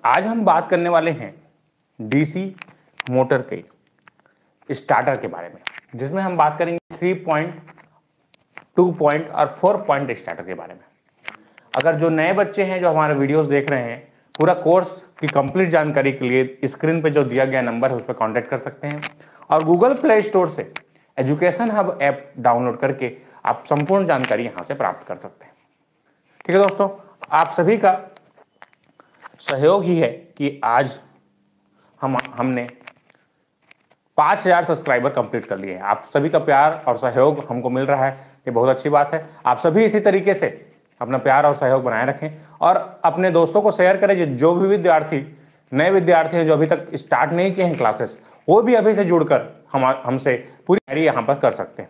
आज हम बात करने वाले हैं डीसी मोटर के स्टार्टर के बारे में, जिसमें हम बात करेंगे 3 पॉइंट, 2 पॉइंट और 4 पॉइंट स्टार्टर के बारे में। अगर जो नए बच्चे हैं जो हमारे वीडियोस देख रहे हैं, पूरा कोर्स की कंप्लीट जानकारी के लिए स्क्रीन पे जो दिया गया नंबर है उस पर कॉन्टैक्ट कर सकते हैं और गूगल प्ले स्टोर से एजुकेशन हब ऐप डाउनलोड करके आप संपूर्ण जानकारी यहां से प्राप्त कर सकते हैं। ठीक है दोस्तों, आप सभी का सहयोग ही है कि आज हमने 5000 सब्सक्राइबर कंप्लीट कर लिए हैं। आप सभी का प्यार और सहयोग हमको मिल रहा है, ये बहुत अच्छी बात है। आप सभी इसी तरीके से अपना प्यार और सहयोग बनाए रखें और अपने दोस्तों को शेयर करें। जो भी विद्यार्थी, नए विद्यार्थी हैं जो अभी तक स्टार्ट नहीं किए हैं क्लासेस, वो भी अभी से जुड़कर हमसे पूरी तैयारी यहाँ पर कर सकते हैं।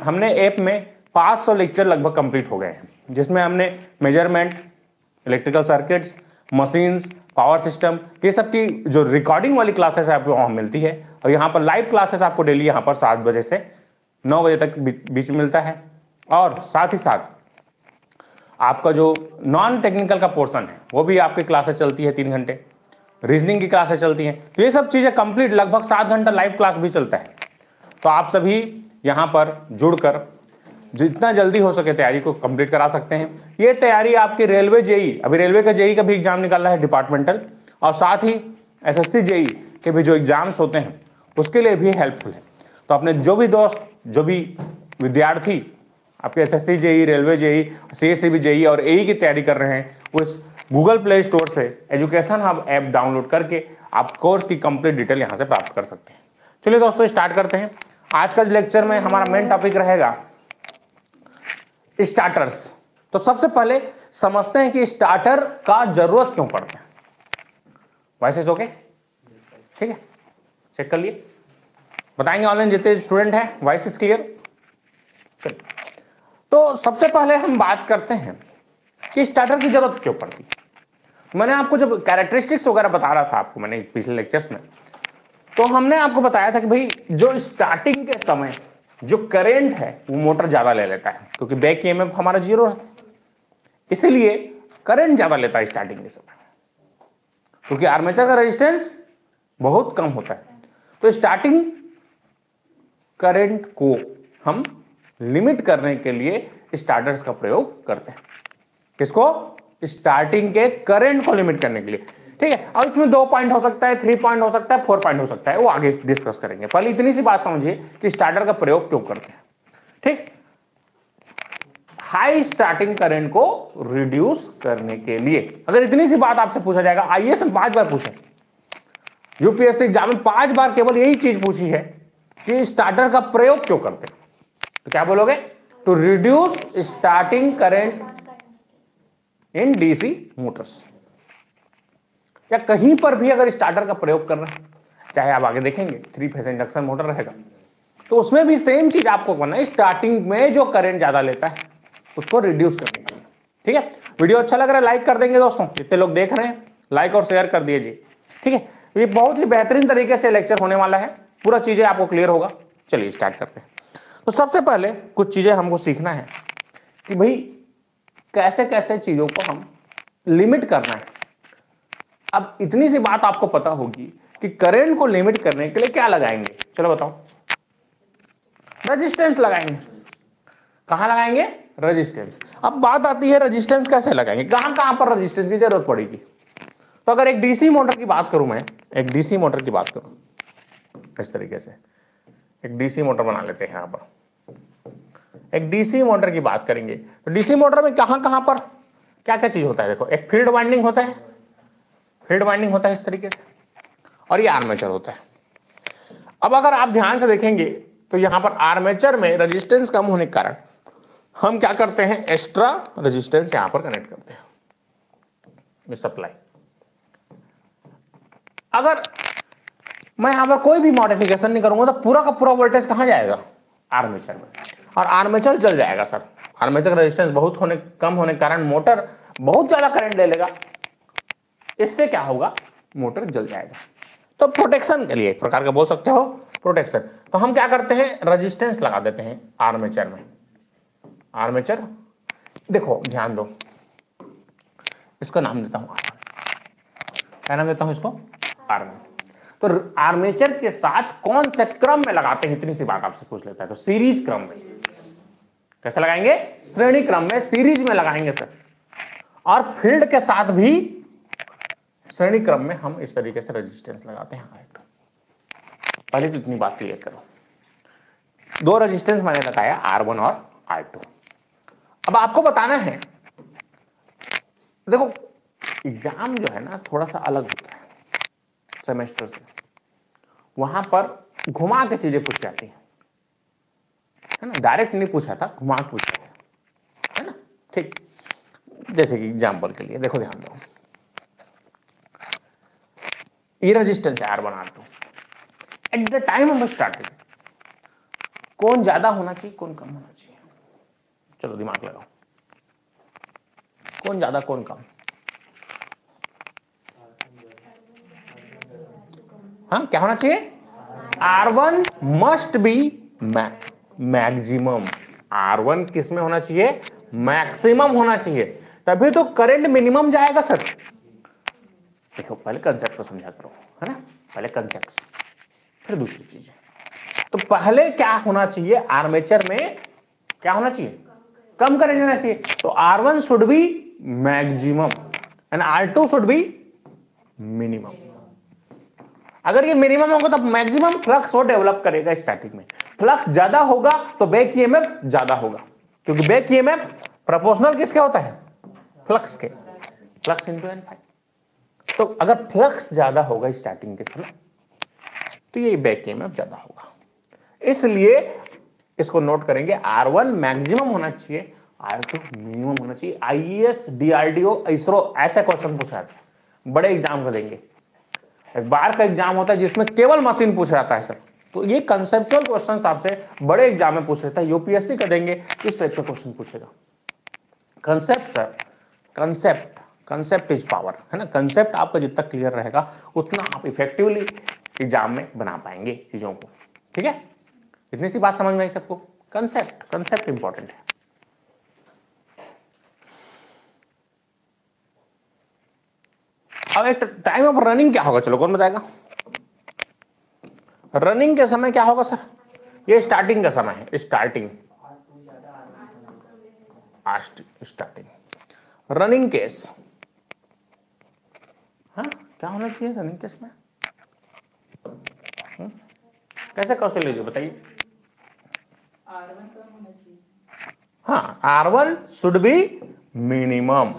हमने ऐप में 500 लेक्चर लगभग कंप्लीट हो गए हैं, जिसमें हमने measurement, electrical circuits, machines, power system, ये सब की जो रिकॉर्डिंग वाली क्लासेस है आपको वहाँ मिलती है। और यहाँ पर लाइव क्लासेस आपको डेली यहाँ पर 7 बजे से 9 बजे तक बीच में मिलता है। और साथ ही साथ आपका जो नॉन टेक्निकल का पोर्शन है वो भी आपकी क्लासेस चलती है 3 घंटे, रीजनिंग की क्लासेस चलती हैं। तो ये सब चीज़ें कंप्लीट, लगभग 7 घंटा लाइव क्लास भी चलता है। तो आप सभी यहाँ पर जुड़कर जितना जल्दी हो सके तैयारी को कंप्लीट करा सकते हैं। ये तैयारी आपकी रेलवे जेई, अभी रेलवे का जेई का भी एग्जाम निकल रहा है डिपार्टमेंटल, और साथ ही एसएससी जेई के भी जो एग्जाम्स होते हैं उसके लिए भी हेल्पफुल है। तो अपने जो भी दोस्त, जो भी विद्यार्थी आपके SSC JE, railway JE, CSCB JE और एई की तैयारी कर रहे हैं, वो इस गूगल प्ले स्टोर से एजुकेशन हब ऐप डाउनलोड करके आप कोर्स की कंप्लीट डिटेल यहाँ से प्राप्त कर सकते हैं। चलिए दोस्तों, स्टार्ट करते हैं। आज का लेक्चर में हमारा मेन टॉपिक रहेगा स्टार्टर्स। तो सबसे पहले समझते हैं कि स्टार्टर का जरूरत क्यों पड़ता है। Voice okay? ठीक है, चेक कर लिए, बताएंगे ऑनलाइन जितने स्टूडेंट हैं। Voice is clear? चलिए, तो सबसे पहले हम बात करते हैं कि स्टार्टर की जरूरत क्यों पड़ती है। मैंने आपको जब कैरेक्टरिस्टिक्स वगैरह बता रहा था आपको मैंने पिछले लेक्चर्स में, तो हमने आपको बताया था कि भाई जो स्टार्टिंग के समय जो करंट है वो मोटर ज्यादा ले लेता है, क्योंकि बैक ईएमएफ हमारा 0 है, इसीलिए करंट ज्यादा लेता है स्टार्टिंग के समय, क्योंकि आर्मेचर का रेजिस्टेंस बहुत कम होता है। तो स्टार्टिंग करंट को हम लिमिट करने के लिए स्टार्टर्स का प्रयोग करते हैं। किसको? स्टार्टिंग के करंट को लिमिट करने के लिए। ठीक है, और इसमें 2 पॉइंट हो सकता है, 3 पॉइंट हो सकता है, 4 पॉइंट हो सकता है, वो आगे डिस्कस करेंगे। पहले इतनी सी बात समझिए कि स्टार्टर का प्रयोग क्यों करते हैं। ठीक, हाई स्टार्टिंग करंट को रिड्यूस करने के लिए। अगर इतनी सी बात आपसे पूछा जाएगा, आईएएस में 5 बार पूछे, यूपीएससी एग्जाम में 5 बार केवल यही चीज पूछी है कि स्टार्टर का प्रयोग क्यों करते हैं, तो क्या बोलोगे? To reduce starting current in DC motors. या कहीं पर भी अगर स्टार्टर का प्रयोग कर रहे हैं, चाहे आप आगे देखेंगे 3 फेज इंडक्शन मोटर रहेगा, तो उसमें भी सेम चीज आपको करना है। स्टार्टिंग में जो करंट ज्यादा लेता है उसको रिड्यूस करने के लिए। ठीक है, वीडियो अच्छा लग रहा है लाइक कर देंगे दोस्तों, जितने लोग देख रहे हैं लाइक और शेयर कर दीजिए। ठीक है, ये बहुत ही बेहतरीन तरीके से लेक्चर होने वाला है, पूरा चीजें आपको क्लियर होगा। चलिए स्टार्ट करते हैं। तो सबसे पहले कुछ चीजें हमको सीखना है कि भाई कैसे कैसे चीजों को हम लिमिट करना है। अब इतनी सी बात आपको पता होगी कि करंट को लिमिट करने के लिए क्या लगाएंगे, चलो बताओ। रेजिस्टेंस लगाएंगे। कहां लगाएंगे? रेजिस्टेंस। अब बात आती है रेजिस्टेंस कैसे लगाएंगे, कहां कहां पर रेजिस्टेंस की जरूरत पड़ेगी। तो अगर एक डीसी मोटर की बात करूं, मैं एक डीसी मोटर की बात करूं इस तरीके से, एक डीसी मोटर बना लेते हैं। यहां पर एक डीसी मोटर की बात करेंगे तो डीसी मोटर में कहां कहां पर क्या क्या चीज होता है। देखो, एक फील्ड वाइंडिंग होता है, फील्ड वाइंडिंग होता है इस तरीके से, और ये आर्मेचर होता है। अब अगर आप ध्यान से देखेंगे तो यहां पर आर्मेचर में रेजिस्टेंस कम होने के कारण हम क्या करते हैं, एक्स्ट्रा रेजिस्टेंस यहां पर कनेक्ट करते हैं, ये सप्लाई। अगर मैं यहां पर कोई भी मॉडिफिकेशन नहीं करूंगा तो पूरा का पूरा वोल्टेज कहां जाएगा? आर्मेचर में, और आर्मेचर जल जाएगा सर। आर्मेचर का रेजिस्टेंस बहुत कम होने के कारण मोटर बहुत ज्यादा करंट ले लेगा, इससे क्या होगा? मोटर जल जाएगा। तो प्रोटेक्शन के लिए, एक प्रकार का बोल सकते हो प्रोटेक्शन, तो हम क्या करते हैं, रेजिस्टेंस लगा देते हैं आर्मेचर में। आर्मेचर, देखो ध्यान दो, इसका नाम देता हूं R1। क्या नाम देता हूं इसको, R1। तो आर्मेचर के साथ कौन से क्रम में लगाते हैं, इतनी सी बात आपसे पूछ लेता है। तो सीरीज क्रम में। कैसे लगाएंगे, श्रेणी क्रम में, सीरीज में लगाएंगे सर। और फील्ड के साथ भी श्रेणी क्रम में हम इस तरीके से रेजिस्टेंस लगाते हैं R2। पहले तो इतनी बात क्लियर करो। दो रेजिस्टेंस मैंने लगाया, R1 और R2। अब आपको बताना है, देखो एग्जाम जो है ना थोड़ा सा अलग होता है सेमेस्टर से। वहां पर घुमा के चीजें पूछ जाती हैं, है ना, डायरेक्ट नहीं पूछा था, घुमा के पूछा था, है ना। ठीक, जैसे कि एग्जाम्पल के लिए देखो, ध्यान दो, ये रेजिस्टेंस है R1 R2। At the time of starting कौन ज्यादा होना चाहिए, कौन कम होना चाहिए, चलो दिमाग लगाओ, कौन ज्यादा कौन कम। हाँ, क्या होना चाहिए, R1 must be maximum. R1 किस में होना चाहिए, मैक्सिमम होना चाहिए, तभी तो करंट मिनिमम जाएगा सर। देखो पहले कंसेप्ट को समझा करो, है ना, पहले कंसेप्ट फिर दूसरी चीजें। तो पहले क्या होना चाहिए, आर्मेचर में क्या होना चाहिए, कम करंट होना चाहिए। तो R1 should be maximum and R2 should be minimum. अगर ये मिनिमम होगा तो मैक्सिमम फ्लक्स वो डेवलप करेगा स्टार्टिंग में। फ्लक्स ज्यादा होगा तो बैक ईएमएफ ज्यादा होगा, क्योंकि बैक ईएमएफ प्रोपोर्शनल किसके होता है, फ्लक्स के, फ्लक्स इनटू N5। तो अगर फ्लक्स ज्यादा होगा स्टार्टिंग के समय तो ये बैक ईएमएफ ज्यादा होगा। इसलिए इसको नोट करेंगे, R1 मैक्सिमम होना चाहिए, R2 मिनिमम होना चाहिए। आईएएस, डीआरडीओ, इसरो ऐसे क्वेश्चन पूछा जाता है, बड़े एग्जाम को देंगे। एक बार का एग्जाम होता है जिसमें केवल मशीन पूछा जाता है सर। तो ये कंसेप्चुअल क्वेश्चंस आपसे बड़े एग्जाम में पूछ लेता है, यूपीएससी का देंगे इस टाइप का क्वेश्चन पूछेगा। Concept sir, concept is power, है ना। कंसेप्ट आपका जितना क्लियर रहेगा उतना आप इफेक्टिवली एग्जाम में बना पाएंगे चीजों को, ठीक है। इतनी सी बात समझ में आई सबको, कंसेप्ट इंपॉर्टेंट है। अब एक टाइम ऑफ रनिंग क्या होगा, चलो कौन बताएगा। रनिंग के समय क्या होगा सर, ये स्टार्टिंग का समय है, स्टार्टिंग रनिंग केस। हाँ, क्या होना चाहिए रनिंग केस में, कैसे कैसे लीजिए बताइए। हाँ, R1 should be minimum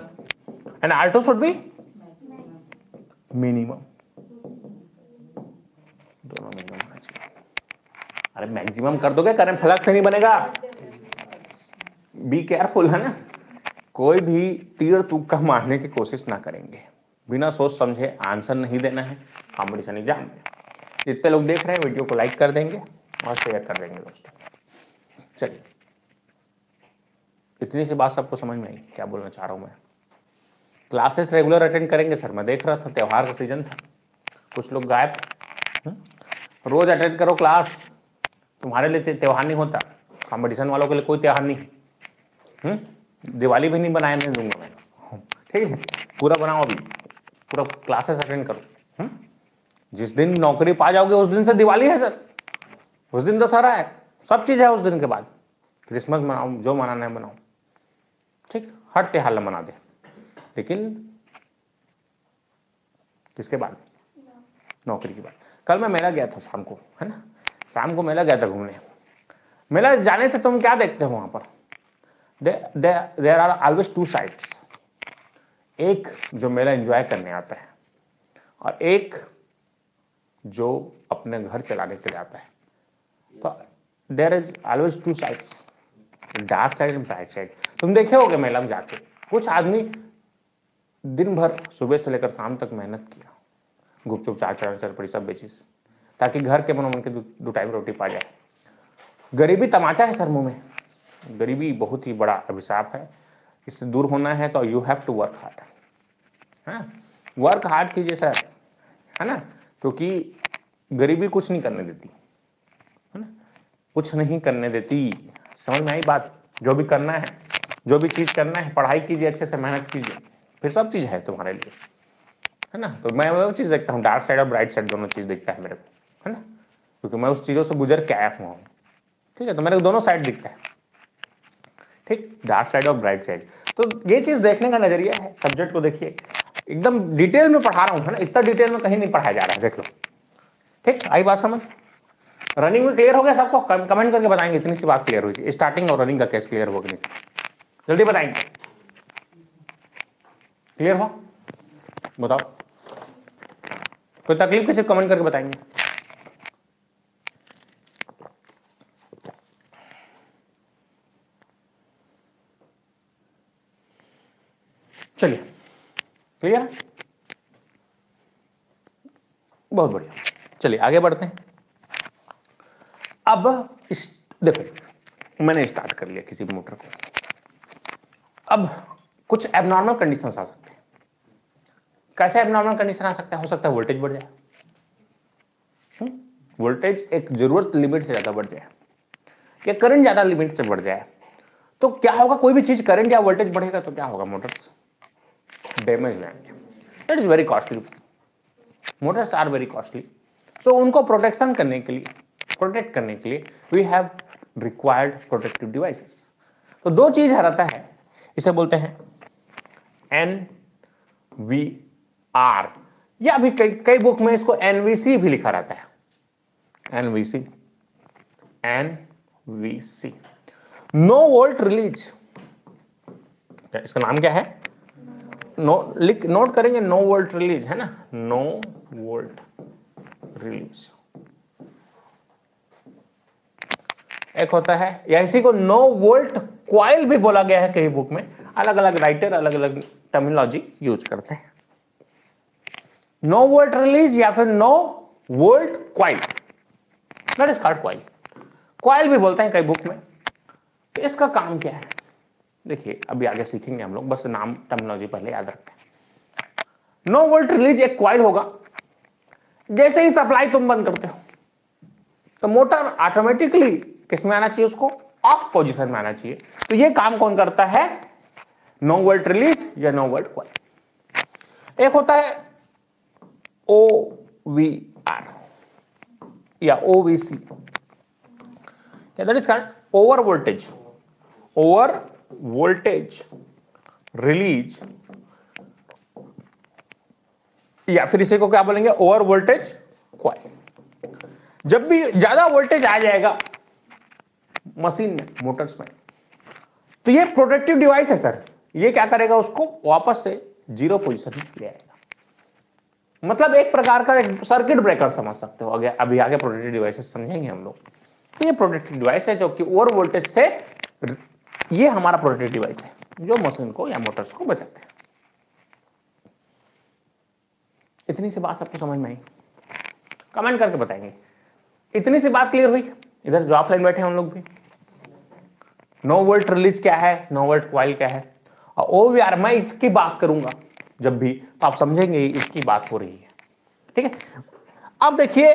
and R2 should be minimum, दोनों मिनिमम होना चाहिए। अरे मैक्सिमम कर दोगे करंट फ्लक्स से नहीं बनेगा, बी केयरफुल, है ना। कोई भी तीर तुक्का मारने की कोशिश ना करेंगे, बिना सोच समझे आंसर नहीं देना है कॉम्पिटिशन एग्जाम में। जितने लोग देख रहे हैं वीडियो को लाइक कर देंगे और शेयर कर देंगे दोस्तों। चलिए, इतनी सी बात सबको समझ में आई, क्या बोलना चाह रहा हूं मैं। क्लासेस रेगुलर अटेंड करेंगे सर, मैं देख रहा था त्योहार का सीजन था, कुछ लोग गायब थे। रोज अटेंड करो क्लास, तुम्हारे लिए त्योहार नहीं होता, कॉम्पिटिशन वालों के लिए कोई त्योहार नहीं। दिवाली भी नहीं बनाने दूंगा मैं, ठीक है। पूरा बनाओ, अभी पूरा क्लासेस अटेंड करो। जिस दिन नौकरी पा जाओगे उस दिन से दिवाली है सर, उस दिन दशहरा है, सब चीज है उस दिन के बाद। क्रिसमस मनाओ, जो मनाना है मनाओ, ठीक, हर त्योहार मना दे, लेकिन किसके बाद, नौकरी के बाद। कल मैं मेला गया था शाम को, है ना, शाम को मेला गया था घूमने। मेला जाने से तुम क्या देखते हो वहां पर, there are always two sides. एक जो मेला एंजॉय करने आता है और एक जो अपने घर चलाने के लिए आता है। तो there is always two sides, dark side and bright side. तुम देखे होगे मेला में जाके, कुछ आदमी दिन भर सुबह से लेकर शाम तक मेहनत किया, गुपचुप चार पड़ी सब बेचीज, ताकि घर के मनोमन के दो टाइम रोटी पा जाए। गरीबी तमाचा है सर मुंह में, गरीबी बहुत ही बड़ा अभिशाप है, इससे दूर होना है तो you have to work hard, है ना। वर्क हार्ड कीजिए सर, है ना, क्योंकि गरीबी कुछ नहीं करने देती, है ना, कुछ नहीं करने देती। समझ में आई बात। जो भी करना है, जो भी चीज करना है, पढ़ाई कीजिए अच्छे से, मेहनत कीजिए, फिर सब चीज है तुम्हारे लिए। है ना। तो मैं वो चीज़ देखता हूँ, डार्क साइड और ब्राइट साइड दोनों चीज़ दिखता है मेरे को, है ना, क्योंकि मैं उस चीज़ों से गुजर के आया हुआ हूँ। ठीक है, तो मेरे को दोनों साइड दिखता है, ठीक, डार्क साइड और ब्राइट साइड। तो ये चीज़ देखने का नजरिया है। सब्जेक्ट को देखिए, एकदम डिटेल में पढ़ा रहा हूँ, है ना, इतना डिटेल में कहीं नहीं पढ़ाया जा रहा है, देख लो। ठीक, आई बात समझ? रनिंग में क्लियर हो गया सबको? कमेंट करके बताएंगे इतनी सी बात क्लियर हुई थी, स्टार्टिंग और रनिंग का केस क्लियर हुआ कि नहीं, जल्दी बताएंगे। क्लियर हुआ? बताओ, कोई तकलीफ किसी कमेंट करके बताएंगे। चलिए, क्लियर, बहुत बढ़िया। चलिए आगे बढ़ते हैं। अब देखो, मैंने स्टार्ट कर लिया किसी मोटर को। अब कुछ एबनॉर्मल कंडीशंस आ सकते हैं। कैसे एबनॉर्मल कंडीशन आ सकता है? हो सकता है वोल्टेज बढ़ जाए, वोल्टेज एक जरूरत लिमिट से ज्यादा बढ़ जाए, या करंट ज्यादा लिमिट से बढ़ जाए। तो क्या होगा? कोई भी चीज करंट या वोल्टेज बढ़ेगा तो क्या होगा? मोटर्स डैमेज हो जाएंगे। That is very costly. Motors are very costly. So उनको प्रोटेक्शन करने के लिए, प्रोटेक्ट करने के लिए we have required protective devices. तो दो चीज रहता है, इसे बोलते हैं NVR, या अभी कई बुक में इसको NVC भी लिखा रहता है। NVC, no volt release. इसका नाम क्या है? नोट करेंगे, नो वोल्ट रिलीज, है ना, नो वोल्ट रिलीज। एक होता है, या इसी को नो वोल्ट क्वाइल भी बोला गया है कई बुक में। अलग अलग राइटर अलग अलग टर्मिनोलॉजी यूज करते हैं। नो वोल्ट रिलीज या फिर no volt coil, that is called coil. Coil भी बोलते हैं कई बुक में। तो इसका काम क्या है? देखिए, अभी आगे सीखेंगे हम लोग, बस नाम टर्मिनोलॉजी पहले याद रखते हैं। नो वोल्ट रिलीज एक क्वाइल होगा। जैसे ही सप्लाई तुम बंद करते हो तो मोटर ऑटोमेटिकली किस में आना चाहिए? उसको ऑफ पोजीशन में आना चाहिए। तो ये काम कौन करता है? नो वोल्ट रिलीज या नो वोल्ट क्वाइल। एक होता है OVR या OVC, that is called over voltage release, या फिर इसे को क्या बोलेंगे? Over voltage coil. जब भी ज्यादा वोल्टेज आ जाएगा मशीन में, मोटर्स में, तो ये प्रोटेक्टिव डिवाइस है सर। ये क्या करेगा? उसको वापस से जीरो पोजीशन में ले आएगा। मतलब एक प्रकार का एक सर्किट ब्रेकर समझ सकते हो। अभी आगे प्रोटेक्टिव डिवाइसेस समझेंगे हम लोग। ये प्रोटेक्टिव डिवाइस है जो कि ओवर वोल्टेज से, ये हमारा प्रोटेक्टिव डिवाइस है जो मशीन को या मोटर्स को बचाते हैं। इतनी सी बात सबको समझ में आई? कमेंट करके बताएंगे। इतनी सी बात क्लियर हुई? इधर जो ऑफलाइन बैठे हैं हम लोग भी, नो वोल्ट रिलीज क्या है, नो वोल्ट क्वाइल क्या है, और OVR मैं इसकी बात करूंगा जब भी, तो आप समझेंगे इसकी बात हो रही है। ठीक है, अब देखिए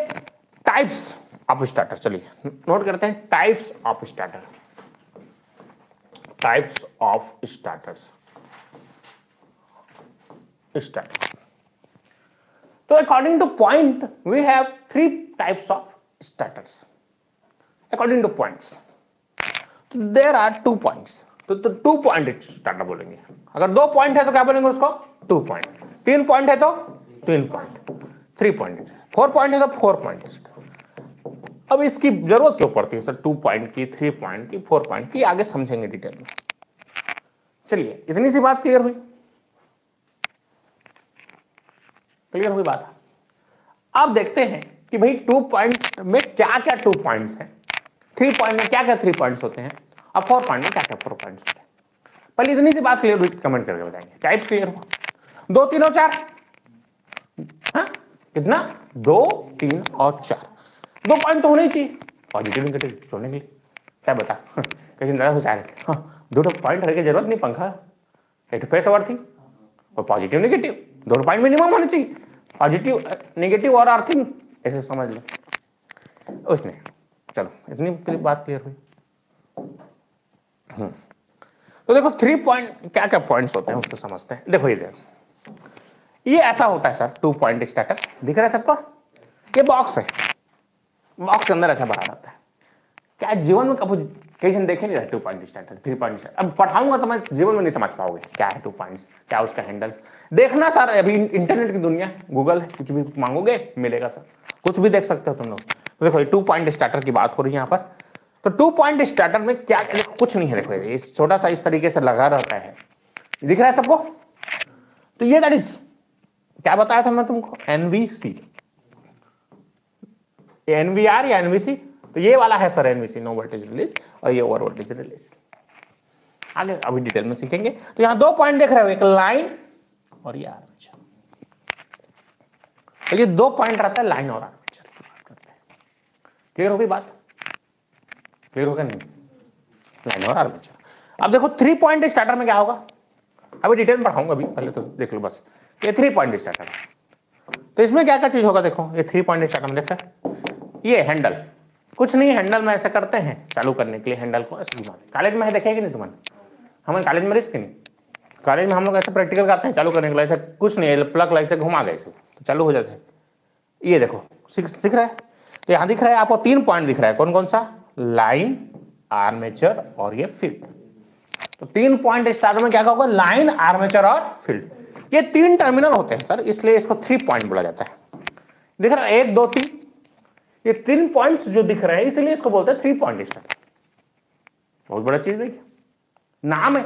टाइप्स ऑफ स्टार्टर। चलिए नोट करते हैं, types of starter. Types of starters, starter. तो according to point we have 3 types of starters according to points. तो there are 2 points, तो 2 पॉइंट स्टार्टर बोलेंगे। अगर 2 पॉइंट है तो क्या बोलेंगे उसको? 2 पॉइंट। 3 पॉइंट है तो 3 पॉइंट, 3 पॉइंट, 4 पॉइंट है तो 4 पॉइंट। अब इसकी जरूरत क्यों पड़ती है सर 2 पॉइंट की, 3 पॉइंट की, 4 पॉइंट की? आगे समझेंगे डिटेल में। चलिए इतनी सी बात क्लियर हुई? क्लियर हुई बात? अब देखते हैं कि भाई 2 पॉइंट में क्या क्या 2 पॉइंट्स हैं, 3 पॉइंट में क्या क्या 3 पॉइंट्स होते हैं, और 4 पॉइंट में क्या क्या 4 पॉइंट्स होते हैं। पहले इतनी सी बात क्लियर हुई? कमेंट करके बताएंगे। टाइप्स क्लियर हुआ? 2, 3 और 4, हाँ कितना? 2, 3 और 4। 2 पॉइंट तो होने ही चाहिए, पॉजिटिव नेगेटिव छोड़ने के लिए। क्या बता कहीं ज्यादा होशियार है? हाँ, 2 पॉइंट रहने की जरूरत नहीं। पंखा एक फेस और थी, और पॉजिटिव नेगेटिव 2 पॉइंट मिनिमम होने चाहिए। पॉजिटिव नेगेटिव और अर्थिंग, ऐसे समझ लो उसने। चलो इतनी बात क्लियर हुई? तो देखो 3 पॉइंट क्या क्या पॉइंट्स होते हैं उसको समझते हैं। देखो इधर ये ऐसा होता है सर 2 पॉइंट स्टार्टर, दिख रहा है सबको? ये बॉक्स है, बॉक्स के अंदर ऐसा भरा रहता है। क्या जीवन में कभी कई जन देखे नहीं रहे 2 पॉइंट स्टार्टर, 3 पॉइंट स्टार्टर? अब पढ़ाऊंगा तो मैं जीवन में नहीं समझ पाओगे क्या है 2 पॉइंट्स, क्या उसका हैंडल। देखना सर, अभी इंटरनेट की दुनिया है, गूगल है, कुछ भी मांगोगे मिलेगा सर, कुछ भी देख सकते हो तुम लोग। तो देखो ये 2 पॉइंट स्टार्टर की बात हो रही है यहाँ पर। तो 2 पॉइंट स्टार्टर में क्या, कुछ नहीं है, देखो ये छोटा सा इस तरीके से लगा रहता है, दिख रहा है सबको? तो ये दैट इज, क्या बताया था मैं तुमको, एनवीसी, एनवीआर या एनवीसी। तो ये वाला है sir NVC, no voltage release, और ये ओवर वोल्टेज रिलीज। आगे अभी डिटेल में सीखेंगे। तो यहां 2 पॉइंट देख रहे हो, एक लाइन और ये आर्मेचर। तो ये 2 पॉइंट रहता है लाइन और आर्मेचर की बात करते हैं। क्लियर हो गई बात? क्लियर होगा नहीं? लाइन और आर्मेचर। अब देखो 3 पॉइंट स्टार्टर में क्या होगा, अभी डिटेल में पढ़ाऊंगा, अभी पहले तो देख लो बस। ये 3 पॉइंट स्टार्टर है, तो इसमें क्या क्या चीज होगा देखो। ये 3 पॉइंट स्टार्टर में देखा, ये हैंडल, कुछ नहीं, हैंडल में ऐसे करते हैं चालू करने के लिए, हैंडल को ऐसे घुमाते। कॉलेज में है, देखेगी नहीं तुम्हारे? हमारे कॉलेज में रिस्क नहीं, कॉलेज में हम लोग ऐसे प्रैक्टिकल करते हैं चालू करने के लिए, ऐसे कुछ नहीं, प्लग लाइट से घुमा गए तो चालू हो जाता है। ये देखो दिख रहा है? तो यहाँ दिख रहा है आपको 3 पॉइंट दिख रहा है, कौन कौन सा? लाइन, आर्मेचर और ये फील्ड। तो 3 पॉइंट स्टार्टर में क्या होगा, लाइन, आर्मेचर और फील्ड। ये 3 टर्मिनल होते हैं सर, इसलिए इसको 3 पॉइंट बोला जाता है। दिख रहा है 1 2 3, ये 3 पॉइंट्स जो दिख रहे हैं, इसलिए इसको बोलते हैं 3 पॉइंट स्टार्टर। बहुत बड़ा चीज देखिए, नाम है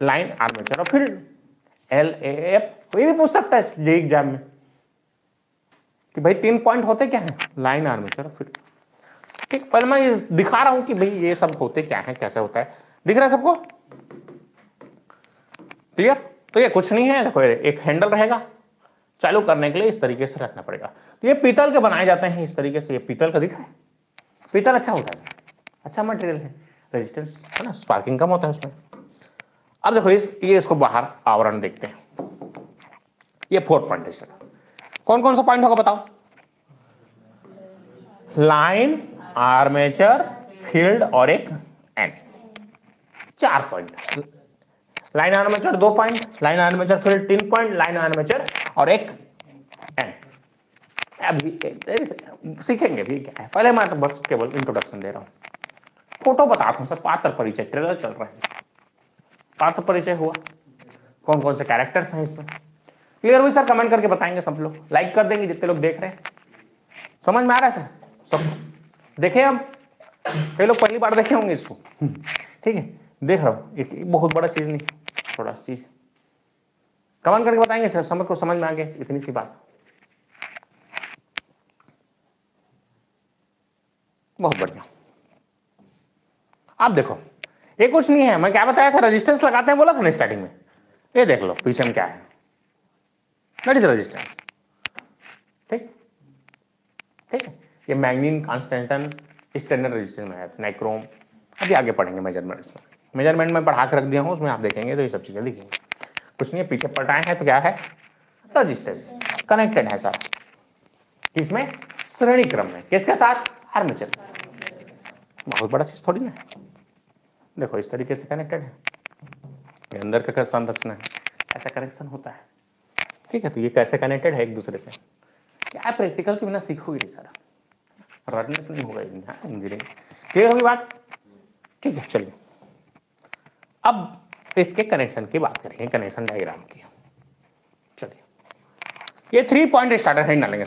लाइन, आर्मेचर और फील्ड, LAF। कोई भी पूछ सकता है जे एग्जाम में कि भाई 3 पॉइंट होते क्या है, लाइन, आर्मेचर और फील्ड। ठीक, पहले मैं दिखा रहा हूं कि भाई ये सब होते क्या है, कैसे होता है। दिख रहा है सबको? क्लियर? तो ये कुछ नहीं है, देखो एक हैंडल रहेगा, चालू करने के लिए इस तरीके से रखना पड़ेगा। तो ये पीतल के बनाए जाते हैं इस तरीके से। ये पीतल का दिख रहा है? पीतल अच्छा होता है, अच्छा मटेरियल है, रेजिस्टेंस है ना, स्पार्किंग कम होता है उसमें। अब देखो ये इसको बाहर आवरण देखते हैं। ये 4 पॉइंट है, कौन कौन सा पॉइंट होगा बताओ? लाइन, आर्मेचर, फील्ड और एक N, 4 point. Line, armature 2 point, line, armature, field 3 point, line, armature और एक एन। अभी सीखेंगे भी क्या है, पहले मैं तो बस केवल इंट्रोडक्शन दे रहा हूं, फोटो बताता हूं सर। पात्र परिचय, ट्रेलर चल रहा है, पात्र परिचय हुआ, कौन कौन से कैरेक्टर्स हैं इसमें। क्लियर हुई सर? कमेंट करके बताएंगे सब लोग, लाइक कर देंगे जितने लोग देख रहे हैं। समझ में आ रहा है सर? सब देखे? अब कई लोग पहली बार देखे होंगे इसको, ठीक है, देख रहा हूं, एक बहुत बड़ा चीज नहीं, थोड़ा चीज कमेंट करके बताएंगे सर, समझ को समझ में आ गया, इतनी सी बात। बहुत बढ़िया। अब देखो ये कुछ नहीं है, मैं क्या बताया था, रेजिस्टेंस लगाते हैं बोला था ना स्टार्टिंग में। ये देख लो पीछे में क्या है, दैट इज रेजिस्टेंस। ठीक ठीक है, ये मैग्नीन, कांस्टेंटन, स्टैंडर्ड रेजिस्टेंस में है, नाइक्रोम। अभी आगे पढ़ेंगे मेजरमेंट्स में, मेजरमेंट में पढ़ा के रख दिया हूँ, उसमें आप देखेंगे तो ये सब चीजें दिखेंगी। कुछ नहीं है, पीछे पटाए हैं तो क्या है, रेजिस्टेंस कनेक्टेड है सर, किसमें? श्रेणी क्रम में, किसके साथ? आर्मेचर के साथ। बहुत बड़ा चीज थोड़ी ना है, देखो इस तरीके से कनेक्टेड है, ये अंदर का संरचना है, ऐसा कनेक्शन होता है। ठीक है, तो ये कैसे कनेक्टेड है एक दूसरे से, क्या प्रैक्टिकल के बिना सीखोगे नहीं सर, रटने से नहीं होगा इंजीनियरिंग। क्लियर होगी बात? ठीक है, चलिए अब इसके कनेक्शन की बात करेंगे, कनेक्शन डायग्राम की। चलिए ये 3 पॉइंट स्टार्टर है डालेंगे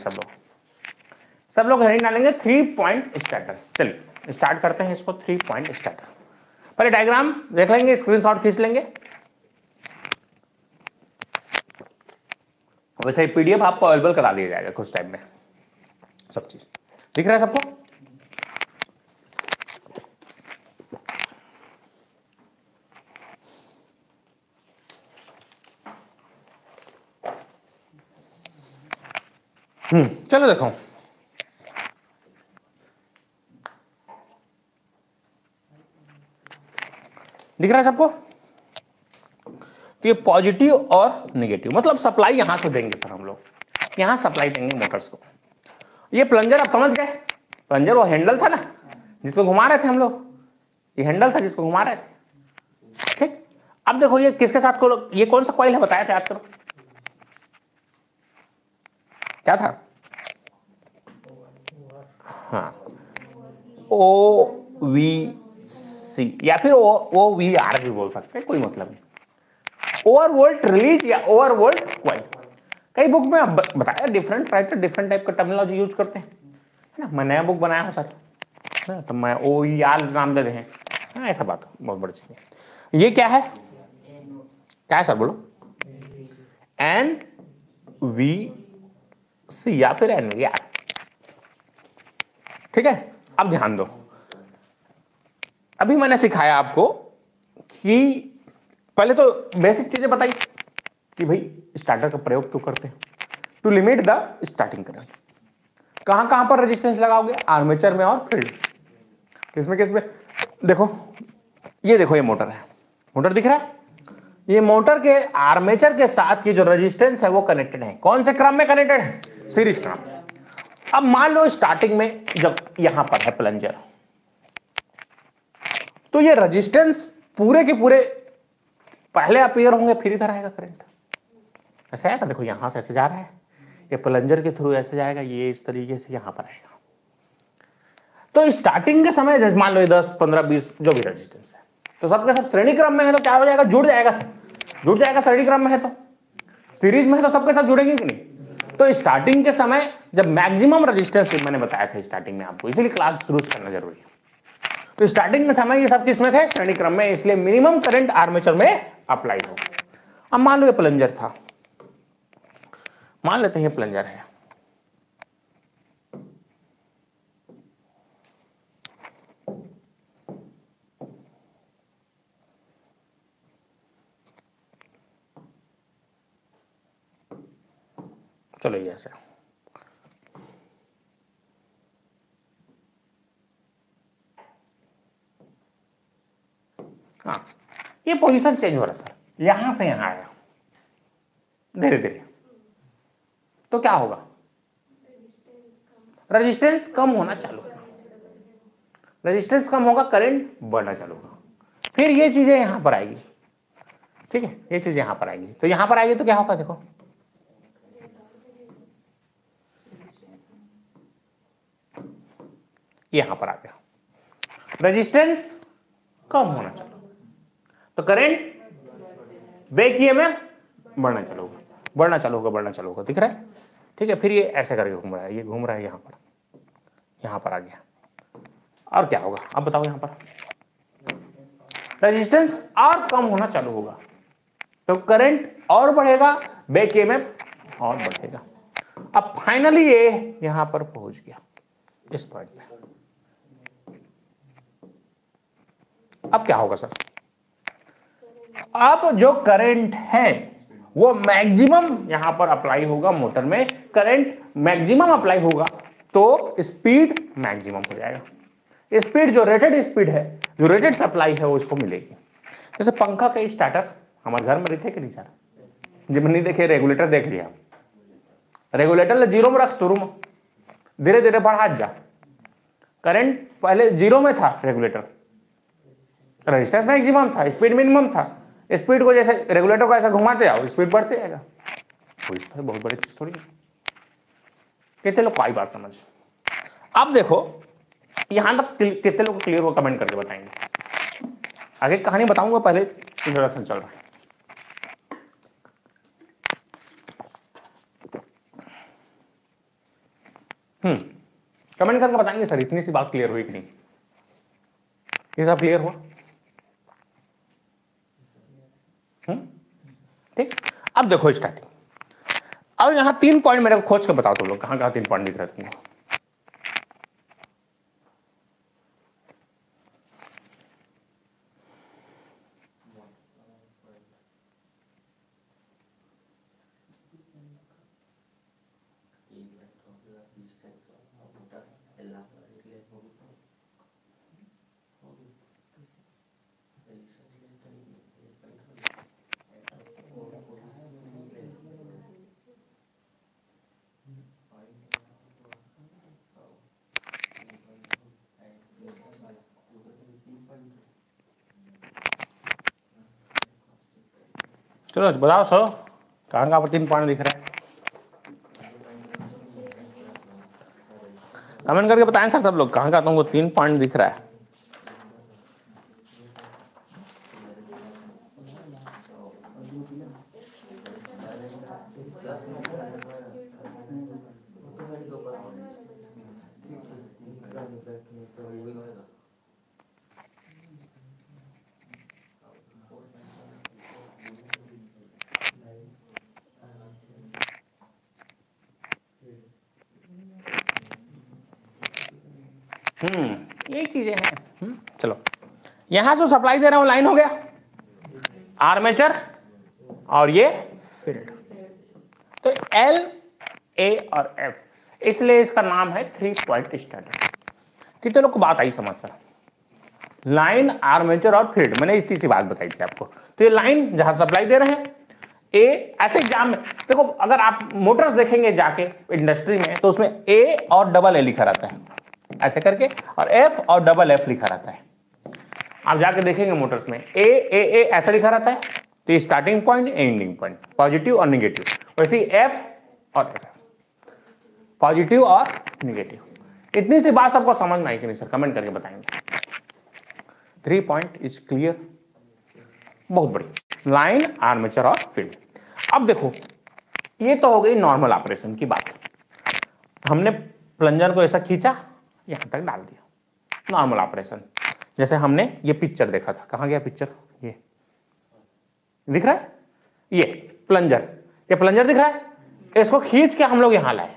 सब लोग हेडिंग डालेंगे 3 पॉइंट स्टार्टर्स। चलिए स्टार्ट करते हैं इसको, 3 पॉइंट स्टार्टर। पहले डायग्राम देख लेंगे, स्क्रीनशॉट खींच लेंगे। वैसे पीडीएफ आपको अवेलेबल करा दिया जाएगा कुछ टाइम में, सब चीज दिख रहा है सबको? चलो देखो, दिख रहा है सबको? तो ये पॉजिटिव और नेगेटिव, मतलब सप्लाई यहां से देंगे सर हम लोग, यहां सप्लाई देंगे मोटर्स को। ये प्लंजर आप समझ गए, प्लंजर वो हैंडल था ना जिसको घुमा रहे थे हम लोग, ये हैंडल था जिसको घुमा रहे थे। ठीक, अब देखो ये किसके साथ, ये कौन सा कॉइल है बताया था, याद करो। क्या था? हाँ, OVC या फिर OVR भी बोल सकते हैं, कोई मतलब नहीं। ओवर वोल्ट रिलीज या ओवर वोल्ट क्वाइल। कई बुक में अब बताया डिफरेंट टाइप का टर्मिनोलॉजी यूज करते हैं, है ना। मैं नया बुक बनाया हूँ सर, तो मैं OER नाम दे दें, हाँ ऐसा बात बहुत बड़ी चीज है। ये क्या है, क्या है सर बोलो? NVC या फिर NVR, ठीक है। अब ध्यान दो, अभी मैंने सिखाया आपको कि पहले तो बेसिक चीजें बताई कि भाई स्टार्टर का प्रयोग क्यों करते हैं, to limit the starting current. कहां कहां पर रेजिस्टेंस लगाओगे? आर्मेचर में और फील्ड। किसमें किसमें? देखो ये देखो, ये मोटर है, मोटर दिख रहा है, ये मोटर के आर्मेचर के साथ ये जो रेजिस्टेंस है वो कनेक्टेड है। कौन से क्रम में कनेक्टेड है? सीरीज क्रम। अब मान लो स्टार्टिंग में जब यहां पर है प्लंजर, तो ये रेजिस्टेंस पूरे के पूरे पहले अपीयर होंगे, फिर इधर आएगा करंट, ऐसे आएगा। देखो यहां से ऐसे जा रहा है, ये प्लंजर के थ्रू ऐसे जाएगा, ये इस तरीके से यहां पर आएगा। तो स्टार्टिंग के समय मान लो 10, 15, 20 जो भी रेजिस्टेंस है, तो सबके सब श्रेणी क्रम में है, तो क्या हो जाएगा? जुड़ जाएगा सब, जुड़ जाएगा। श्रेणी क्रम में है तो सीरीज में है तो सबके सब जुड़ेंगे कि नहीं? तो स्टार्टिंग के समय जब मैक्सिमम रेजिस्टेंस मैंने बताया था स्टार्टिंग में आपको, इसीलिए क्लास शुरू करना जरूरी है। तो स्टार्टिंग के समय ये सब किसमें थे? श्रेणी क्रम में, इसलिए मिनिमम करंट आर्मेचर में अप्लाई हो। अब मान लो ये प्लंजर था, मान लेते हैं ये प्लंजर है, चलो ये ऐसे, हाँ ये पोजीशन चेंज हो रहा है सर, यहां से यहां आया धीरे धीरे, तो क्या होगा? रेजिस्टेंस कम होना चालू होगा, रेजिस्टेंस कम होगा, करंट बढ़ना चालू होगा। फिर ये चीजें यहां पर आएगी, ठीक है, ये चीज यहां पर आएगी, तो यहां पर आएगी तो क्या होगा? देखो यहां पर आ गया, रेजिस्टेंस कम होना चालू, तो करंट बैक ईएमएफ बढ़ना चालू होगा, बढ़ना चालू होगा, बढ़ना चालू होगा, दिख रहा है, ठीक है। फिर ये ऐसे करके घूम रहा है, ये घूम रहा है यहां पर आ गया, और क्या होगा अब बताओ? यहां पर रेजिस्टेंस और कम होना चालू होगा, तो करंट और बढ़ेगा, बैक ईएमएफ और बढ़ेगा। अब फाइनली ये यहां पर पहुंच गया इस पॉइंट पे। अब क्या होगा सर? अब जो करंट है वो मैक्सिमम यहां पर अप्लाई होगा, मोटर में करंट मैक्सिमम अप्लाई होगा, तो स्पीड मैक्सिमम हो जाएगा। स्पीड जो रेटेड स्पीड है, जो रेटेड सप्लाई है, वो इसको मिलेगी। जैसे पंखा के स्टार्टर हमारे घर में रहते कि नहीं सर? जब नहीं देखे, रेगुलेटर देख लिया, रेगुलेटर जीरो में रख, शुरू में धीरे धीरे बढ़ा जा, करंट पहले जीरो में था, रेगुलेटर रेजिस्टेंस मैक्सिमम था, स्पीड मिनिमम था, स्पीड को जैसे रेगुलेटर को ऐसा घुमाते जाओ, स्पीड बढ़ते जाएगा। तो बहुत बड़ी चीज थोड़ी, कितने लोग आई बात समझ? अब देखो यहां तक कितने लोग क्लियर हो, कमेंट करके बताएंगे। आगे कहानी बताऊंगा, पहले इंट्रोडक्शन चल रहा है। कमेंट करके बताएंगे सर इतनी सी बात क्लियर हुई कि नहीं, ये सब क्लियर हुआ? ठीक। अब देखो स्टार्टिंग, अब यहां 3 पॉइंट मेरे को खोज के बताओ तुम लोग, कहां कहां 3 पॉइंट दिख रहे हैं तुमको? चलो बताओ सर, कहां कहां पर 3 पॉइंट दिख रहा है? कमेंट करके बताएं सर सब लोग, कहाँ का तुमको 3 पॉइंट दिख रहा है? यही चीजें हैं। चलो यहां जो सप्लाई दे रहा हूं लाइन हो गया, आर्मेचर और ये फील्ड, तो एल, ए और एफ, इसलिए इसका नाम है 3 पॉइंट स्टार्टर। कितने लोग को बात आई समझ सर? लाइन, आर्मेचर और फील्ड, मैंने इतनी सी बात बताई थी आपको। तो ये लाइन जहां सप्लाई दे रहे हैं, ए, ऐसे एग्जाम में देखो अगर आप मोटर्स देखेंगे जाके इंडस्ट्री में, तो उसमें ए और डबल ए लिखा रहता है ऐसे करके, और एफ और डबल एफ लिखा रहता है। आप जाके देखेंगे मोटर्स में ए ए ए ऐसा लिखा रहता है, तो ये starting point, ending point, positive और निगेटिव। वैसे एफ और एफ, पॉजिटिव और निगेटिव। इतनी सी बात सबको समझ में आई कि नहीं सर? कमेंट करके बताएंगे। 3 पॉइंट इज क्लियर, बहुत बढ़िया। लाइन, आर्मेचर और फील्ड। अब देखो ये तो हो गई नॉर्मल ऑपरेशन की बात। हमने प्लंजर को ऐसा खींचा, यहां तक डाल दिया, नॉर्मल ऑपरेशन। जैसे हमने ये पिक्चर देखा था, कहां गया पिक्चर? ये दिख रहा है, ये प्लंजर दिख रहा है। इसको खींच के हम लोग यहां लाए,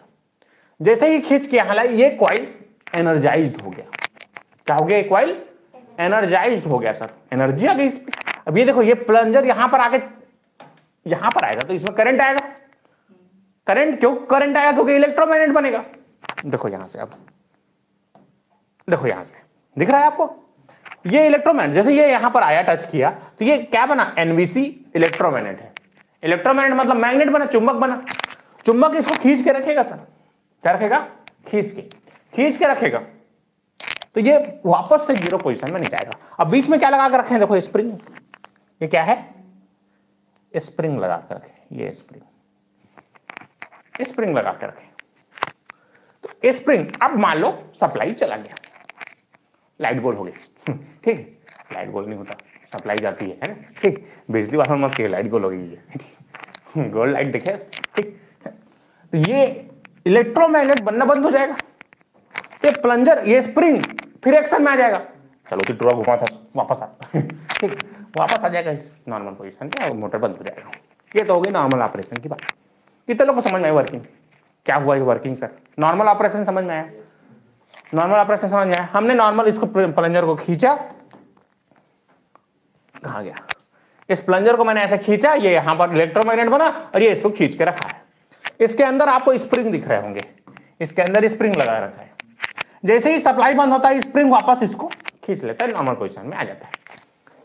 जैसे ही खींच के यहां लाए, ये कॉइल एनर्जाइज्ड हो गया। क्या हो गया? ये कॉइल एनर्जाइज्ड हो गया सर, एनर्जी आ गई इसमें। अब ये देखो, ये प्लंजर यहां पर आके यहां पर आएगा तो इसमें करंट आएगा। करंट क्यों करंट आएगा? क्योंकि इलेक्ट्रोमैग्नेट बनेगा। देखो यहां से, अब देखो यहां से दिख रहा है आपको, ये इलेक्ट्रोमैग्नेट जैसे ये यहां पर आया, टच किया, तो ये क्या बना? एनवीसी इलेक्ट्रोमैग्नेट है। इलेक्ट्रोमैग्नेट मतलब मैग्नेट बना, चुंबक बना। चुंबक इसको खींच के रखेगा सर, क्या रखेगा? खींच के रखेगा, तो ये वापस से 0 पोजीशन में नहीं जाएगा। अब बीच में क्या लगा कर रखे हैं? देखो स्प्रिंग, ये क्या है? स्प्रिंग लगा कर रखे, ये स्प्रिंग लगा कर रखे। तो स्प्रिंग, अब मान लो सप्लाई चला गया, लाइट गोल हो गई, ठीक है? लाइट गोल नहीं होता, सप्लाई जाती है ना, ठीक? बिजली वाला मत के लाइट गोल हो गई है, गोल लाइट दिखे, ठीक? तो ये इलेक्ट्रोमैग्नेट बनना बंद हो जाएगा, ये प्लंजर, ये स्प्रिंग फिर एक्शन में आ जाएगा। चलो तो टूरा घुमा था, वापस आ, ठीक, वापस आ जाएगा इस नॉर्मल पोजीशन पे और मोटर बंद हो जाएगा। ये तो हो गई नॉर्मल ऑपरेशन की बात। कितने लोग को समझ में आई वर्किंग? क्या हुआ ये वर्किंग सर? नॉर्मल ऑपरेशन समझ में आया? नॉर्मल ऑपरेशन समझ में आया? हमने नॉर्मल इसको प्लंजर को खींचा, कहां गया? इस प्लंजर को मैंने ऐसे खींचा, ये यहां पर इलेक्ट्रोमैग्नेट बना और ये इसको खींच के रखा है। इसके अंदर आपको स्प्रिंग दिख रहे होंगे, इसके अंदर स्प्रिंग लगा रखा है। जैसे ही सप्लाई बंद होता है, स्प्रिंग वापस इसको खींच लेता है, नॉर्मल पोजीशन में आ जाता है।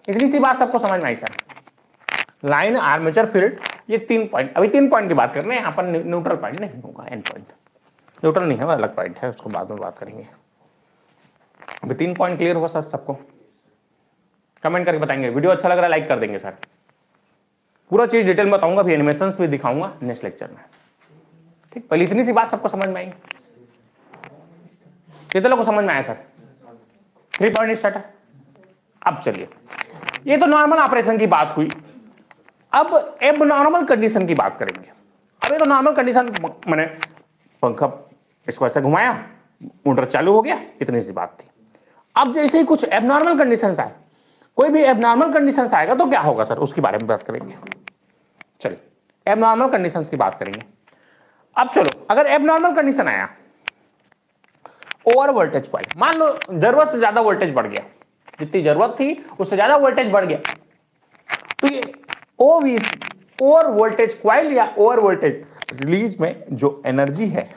इतनी सी बात सबको समझ में आई सर? लाइन, आर्मेचर, फील्ड, ये 3 पॉइंट। अभी 3 पॉइंट की बात कर रहे हैं, यहाँ पर न्यूट्रल पॉइंट नहीं होगा, एंड पॉइंट न्यूट्रल नहीं है, वो अलग पॉइंट है, उसको बाद में बात करेंगे। अभी 3 पॉइंट क्लियर होगा सर सबको? कमेंट करके बताएंगे। वीडियो अच्छा लग रहा है लाइक कर देंगे सर। पूरा चीज डिटेल में बताऊंगा, भी एनिमेशंस भी दिखाऊंगा नेक्स्ट लेक्चर में, ठीक? पहले इतनी सी बात सबको समझ में आई? कितने लोगों को समझ में आया सर? 3 point starter. अब चलिए, ये तो नॉर्मल ऑपरेशन की बात हुई, अब एबनॉर्मल कंडीशन की बात करेंगे। अब ये तो नॉर्मल कंडीशन, मैंने पंखा इसको ऐसे घुमाया, मोटर चालू हो गया, इतनी सी बात थी। अब जैसे ही कुछ एबनॉर्मल कंडीशंस आए, कोई भी एबनॉर्मल कंडीशंस आएगा तो क्या होगा सर, उसके बारे में बात करेंगे। चलिए एबनॉर्मल कंडीशंस की बात करेंगे। अब चलो, अगर एबनॉर्मल कंडीशन आया, ओवर वोल्टेज कॉइल, मान लो जरूरत से ज्यादा वोल्टेज बढ़ गया, जितनी जरूरत थी उससे ज्यादा वोल्टेज बढ़ गया, तो ये ओवीसी, ओवर वोल्टेज कॉइल या ओवर वोल्टेज रिलीज में जो एनर्जी है,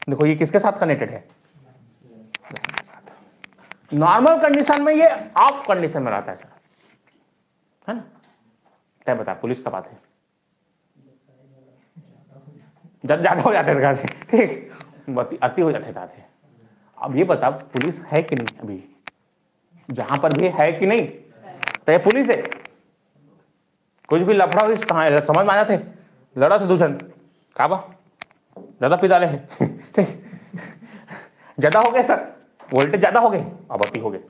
देखो ये किसके साथ कनेक्टेड है? लाइन के साथ। नॉर्मल कंडीशन में ये ऑफ कंडीशन में रहता है सर, है ना? तय बता, पुलिस का बात है, जब ज्यादा हो जाते थे, ठीक, अति हो जाते थे। अब ये बता, पुलिस है कि नहीं? अभी जहां पर भी है कि नहीं? तो ये पुलिस है। कुछ भी लफड़ा हुई कहां समझ में आया थे, लड़ा थे दूसरे काबा ज्यादा पिता ले, ज्यादा हो गए सर, वोल्टेज ज्यादा हो गए, अब अति हो गए।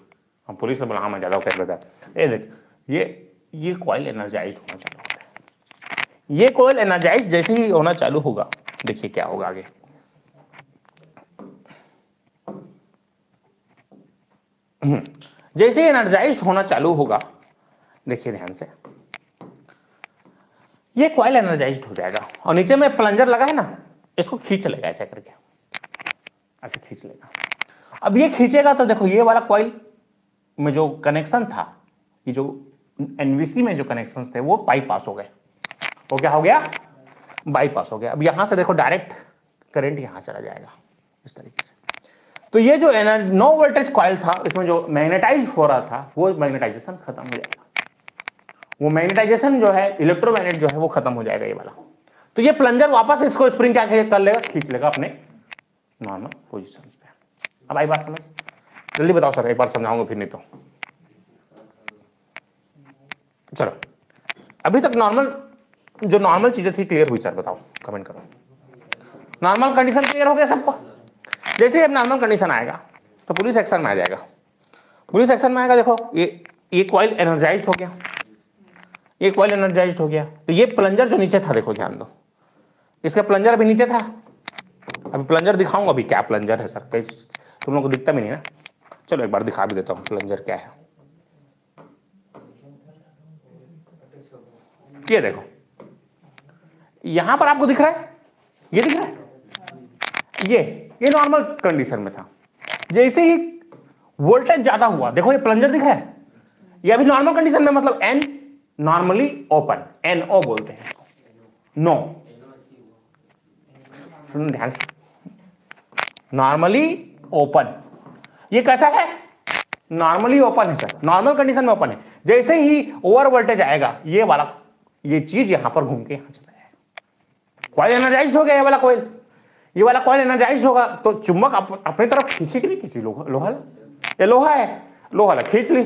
हम पुलिस ने बोला हाँ मैं ज्यादा हो गया। ये देख, ये कॉइल एनर्जाइज होना चालू होता है। ये कॉइल एनर्जाइज जैसे ही होना चालू होगा, देखिए क्या होगा आगे। जैसे ही एनर्जाइज होना चालू होगा, देखिए ध्यान से, ये कॉइल एनर्जाइज हो जाएगा और नीचे में प्लंजर लगा है ना, इसको खींच लेगा ऐसे करके, ऐसे खींच लेगा। अब ये खींचेगा तो देखो ये वाला कॉइल में जो कनेक्शन था, ये जो एनवीसी में जो कनेक्शंस थे वो बाईपास हो गए। वो क्या हो गया? बाईपास हो गया। अब यहां से देखो डायरेक्ट करंट यहां चला जाएगा इस तरीके से। तो ये जो नो वोल्टेज कॉइल था, इसमें जो मैग्नेटाइज हो रहा था, वो मैग्नेटाइजेशन खत्म हो जाएगा। वो मैग्नेटाइजेशन जो है, इलेक्ट्रोमैग्नेट जो है वो खत्म हो जाएगा ये वाला। तो ये प्लंजर वापस इसको स्प्रिंग क्या कर लेगा, खींच लेगा अपने नॉर्मल पोजीशन पे। अब आई बात समझ? जल्दी बताओ सर, एक बार समझाऊंगा फिर नहीं तो। चलो अभी तक जो नॉर्मल चीजें थी क्लियर हुई सर? बताओ, कमेंट करो। नॉर्मल कंडीशन क्लियर हो गया सबको? जैसे ही अब नॉर्मल कंडीशन आएगा तो पुलिस एक्शन में आ जाएगा। पुलिस एक्शन में आएगा, देखो ये कॉइल एनर्जाइज्ड हो गया, ये कॉइल एनर्जाइज्ड हो गया। तो ये प्लंजर जो नीचे था, देखो ध्यान दो, इसका प्लंजर अभी नीचे था। अभी प्लंजर दिखाऊंगा अभी क्या प्लंजर है सर, कहीं तुम लोग को दिखता भी नहीं ना। चलो एक बार दिखा भी देता हूँ प्लंजर क्या है। ये देखो, यहां पर आपको दिख रहा है, ये दिख रहा है, ये नॉर्मल कंडीशन में था। जैसे ही वोल्टेज ज्यादा हुआ, देखो ये प्लंजर दिख रहा है, ये अभी नॉर्मल कंडीशन में, मतलब एन नॉर्मली ओपन, एनओ बोलते हैं, नो, सुन ध्यान से, नॉर्मली ओपन। ये कैसा है? नॉर्मली ओपन है सर, नॉर्मल कंडीशन में ओपन है। जैसे ही ओवर वोल्टेज आएगा, ये चीज यहां पर घूम के यहां चला जाएगा। कॉइल एनर्जाइज हो गया, ये वाला कॉइल एनर्जाइज होगा तो चुंबक अपनी तरफ खींचे कि नहीं खींची? लोहा, ये लोहा है, लोहा खींच ली,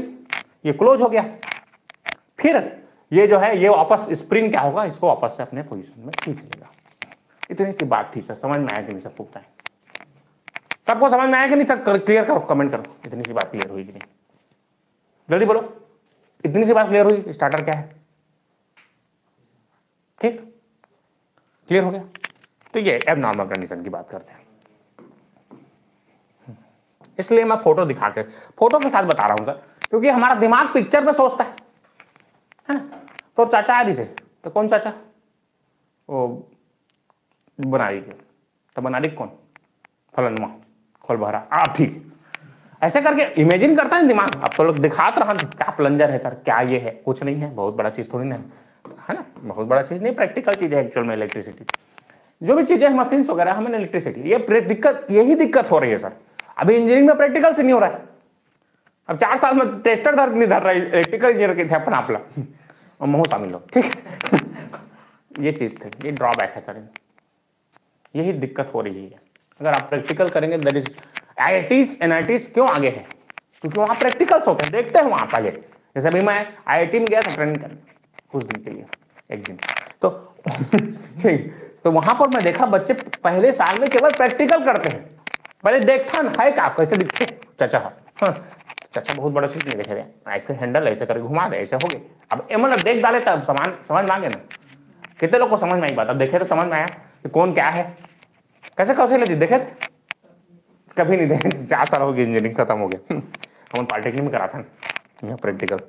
ये क्लोज हो गया। फिर ये जो है, ये वापस स्प्रिंग क्या होगा, इसको वापस से अपने पोजीशन में खींच लेगा। इतनी सी बात थी सर, समझ में आया कि नहीं सबको? बताएं, सबको समझ में आया कि नहीं सर? क्लियर करो, कमेंट करो, इतनी सी बात क्लियर हुई कि नहीं? जल्दी बोलो, इतनी सी बात क्लियर हुई? स्टार्टर क्या है? ठीक, क्लियर हो गया? तो ये एबनॉर्मल कंडीशन की बात करते हैं। इसलिए मैं फोटो के साथ बता रहा हूं सर, क्योंकि हमारा दिमाग पिक्चर में सोचता है ना। तो चाचा है, तो कौन चाचा? वो बनारी के, तो बनारी कौन? फलनमा, खोलबहरा, आप ठीक, ऐसे करके इमेजिन करता है दिमाग। अब तो लोग दिखाते रहा क्या प्लंजर है सर, क्या ये है, कुछ नहीं है, बहुत बड़ा चीज थोड़ी ना है ना, बहुत बड़ा चीज नहीं, प्रैक्टिकल चीज है एक्चुअल में। इलेक्ट्रिसिटी जो भी चीजें मशीन वगैरह, हमें इलेक्ट्रिसिटी, यही दिक्कत हो रही है सर। अभी इंजीनियरिंग में प्रैक्टिकल से नहीं हो रहा है। अब 4 साल में टेस्टर नहीं धर रहा है, इलेक्ट्रिकल इंजीनियर के थे अपना आपला और महू शामिल हो, ठीक। ये चीज थी, ये ड्रॉबैक है सर, यही दिक्कत हो रही है। अगर आप प्रैक्टिकल करेंगे, दैट इज IITs NITs क्यों आगे है? क्योंकि वहां प्रैक्टिकल्स होते हैं, देखते हैं वहां पहले। जैसे अभी मैं IIT में गया था ट्रेनिंग करने कुछ दिन के लिए, एक दिन, तो वहां पर मैं देखा बच्चे पहले साल में केवल प्रैक्टिकल करते हैं। पहले देखता ना है क्या, कैसे दिखते चाचा, हाँ चाचा बहुत बड़ा चीज नहीं देखे, ऐसे हैंडल ऐसे करके घुमा दे, ऐसे हो गए। अब मतलब देख डाले तब समझ में आ गया ना। कितने लोग को समझ में आई बात? अब देखे तो समझ में आया कि कौन क्या है, कैसे लेती देखे थे? कभी नहीं देखे। 4 साल हो गए, इंजीनियरिंग खत्म हो गया। हम पॉलिटेक्निक में करा था ना प्रैक्टिकल,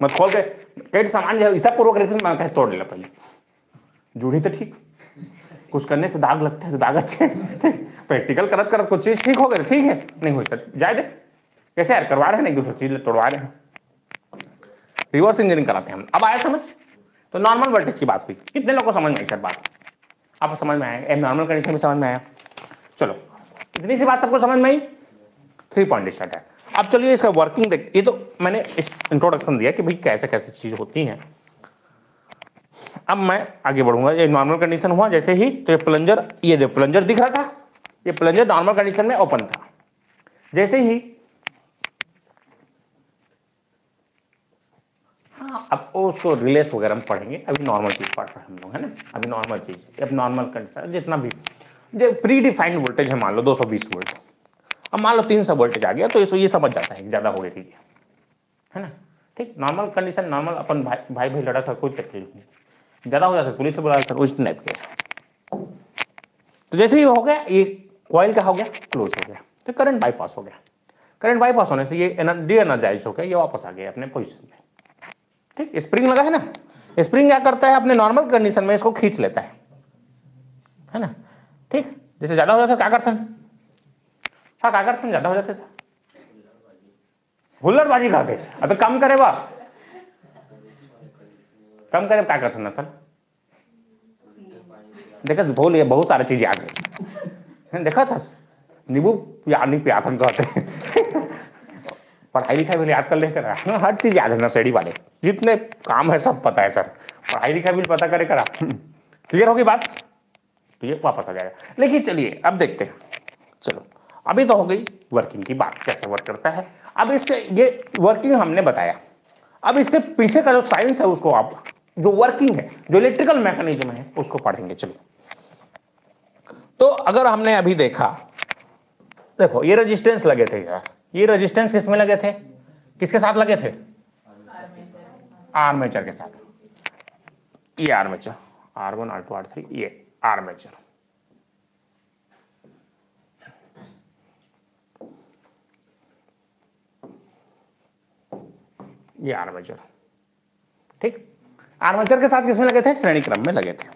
मत खोल के कई सामान जो है पूर्वक मैं कहे तोड़ ले, पहले जुड़ी तो ठीक, कुछ करने से दाग लगते हैं तो दाग अच्छे, प्रैक्टिकल करत कुछ चीज ठीक हो गए, ठीक है, नहीं हुई सर जाए दे, कैसे यार करवा रहे हैं, नहीं चीज तोड़वा रहे हैं, रिवर्स इंजीनियरिंग कराते हैं हम। अब आया समझ? तो नॉर्मल वोल्टेज की बात हुई, कितने लोगों को समझ में आई सर बात? आपको समझ में आया? नॉर्मल कंडीशन में समझ में आया? चलो इतनी सी बात सबको समझ में आई। 3 पॉइंट स्टार्ट है। अब चलिए इसका वर्किंग देख, ये तो मैंने इंट्रोडक्शन दिया कि भाई कैसे कैसे चीज होती हैं। अब मैं आगे बढ़ूंगा। ये नॉर्मल कंडीशन हुआ जैसे ही, तो ये प्लंजर, ये जो प्लंजर दिख रहा था, ये प्लंजर नॉर्मल कंडीशन में ओपन था। जैसे ही हाँ, अब उसको रिलेस वगैरह हम पढ़ेंगे, अभी नॉर्मल चीज पढ़ रहे हैं हम लोग, है ना। अभी नॉर्मल चीज, अब नॉर्मल कंडीशन जितना भी जो प्री डिफाइंड वोल्टेज है, मान लो 220 वोल्ट, अब मान लो 300 वोल्टेज आ गया तो इसको ये समझ जाता है ज़्यादा हो गई थी, है ना। ठीक, नॉर्मल कंडीशन, नॉर्मल अपन भाई भाई लड़ा था, कोई तकलीफ नहीं, ज़्यादा हो जाता पुलिस से बुला कर उस टाइप के। तो जैसे ही हो गया ये कॉइल क्या हो गया, क्लोज हो गया, तो करंट बाईपास हो गया। करंट बाईपास होने से ये डी एनर्जाइज हो गया, ये वापस आ गया अपने पोजीशन पे। ठीक, स्प्रिंग लगा है ना, स्प्रिंग क्या करता है अपने नॉर्मल कंडीशन में इसको खींच लेता है ना। ठीक, जैसे ज्यादा हो जाता है क्या करते हैं, हाँ क्या करते हैं, ज्यादा हो जाते थे हुल्लड़बाजी करते। अबे कम करे वाह, कम करे क्या करते ना सर, देखा बोल ये बहुत सारी चीज याद है, देखा था नींबू याद नहीं पियाथन कहते पढ़ाई लिखाई भी याद कर लेकर हर चीज याद है ना, सेड़ी वाले जितने काम है सब पता है सर, पढ़ाई लिखाई भी पता करे करा। क्लियर होगी बात, तो ये वापस आ जाएगा। लेकिन चलिए अब देखते हैं, चलो अभी तो हो गई वर्किंग की बात, कैसे वर्क करता है। अब इसके ये वर्किंग हमने बताया, अब इसके पीछे का जो साइंस है उसको आप, जो वर्किंग है, जो इलेक्ट्रिकल मैकेनिज्म है उसको पढ़ेंगे। चलिए, तो अगर हमने अभी देखा, देखो ये रेजिस्टेंस लगे थे यार, ये रेजिस्टेंस किस में लगे थे, किसके साथ लगे थे, आर्मेचर के साथ। ये आर्मेचर R1 R2 R3, ये आर्मेचर, ये आर्मेचर। ठीक, आर्मेचर के साथ किसमें लगे थे, श्रेणी क्रम में लगे थे।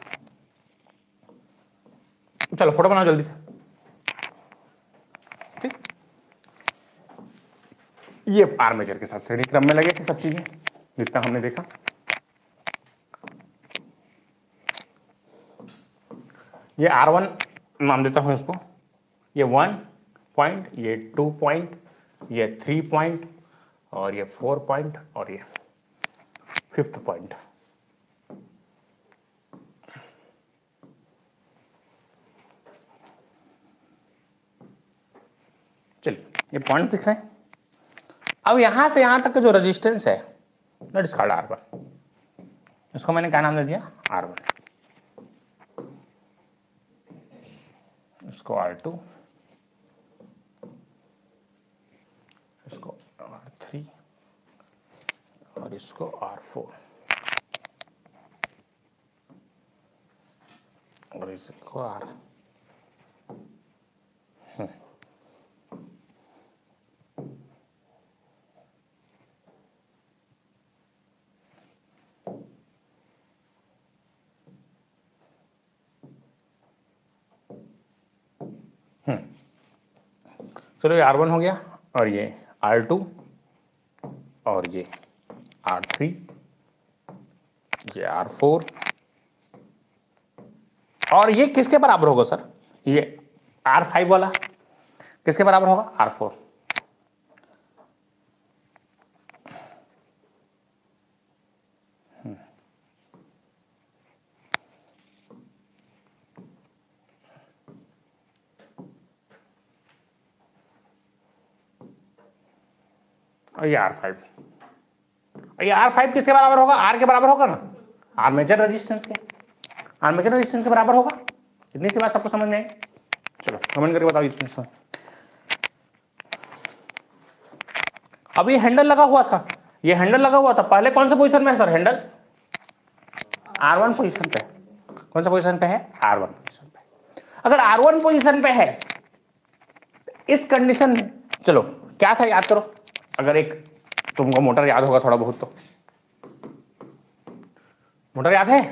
चलो फोटो बनाओ जल्दी से। ठीक, ये आर्मेचर के साथ श्रेणी क्रम में लगे थे सब चीजें, जितना हमने देखा। ये R1 नाम देता हूं इसको, ये 1 पॉइंट, ये 2 पॉइंट, ये 3 पॉइंट, और ये 4 पॉइंट, और ये 5th पॉइंट। चलिए ये पॉइंट दिख रहे हैं। अब यहां से यहां तक का जो रेजिस्टेंस है दैट इज कॉल्ड R1, इसको मैंने क्या नाम दे दिया, R1, इसको R2, इसको R3, और इसको R4, और इसको R। चलो ये R1 हो गया, और ये R2, और ये R3, ये R4, और ये किसके बराबर होगा सर, ये R5 वाला किसके बराबर होगा, R4। और ये R5, ये R5 किसके बराबर होगा, R के बराबर होगा ना, आर्मेचर रेजिस्टेंस के, आर्मेचर रेजिस्टेंस के बराबर होगा। इतनी सी बात सबको समझ में आई। चलो कमेंट करके बताओ इतनी सी। अब ये हैंडल लगा हुआ था, ये हैंडल लगा हुआ था, पहले कौन सा पोजीशन में है सर हैंडल, R1 पोजीशन पे। कौन सा पोजीशन पे है, R1 पोजीशन पे। अगर R1 पोजीशन पे है इस कंडीशन में, चलो क्या था याद करो, अगर एक तुमको मोटर याद होगा थोड़ा बहुत, तो मोटर याद है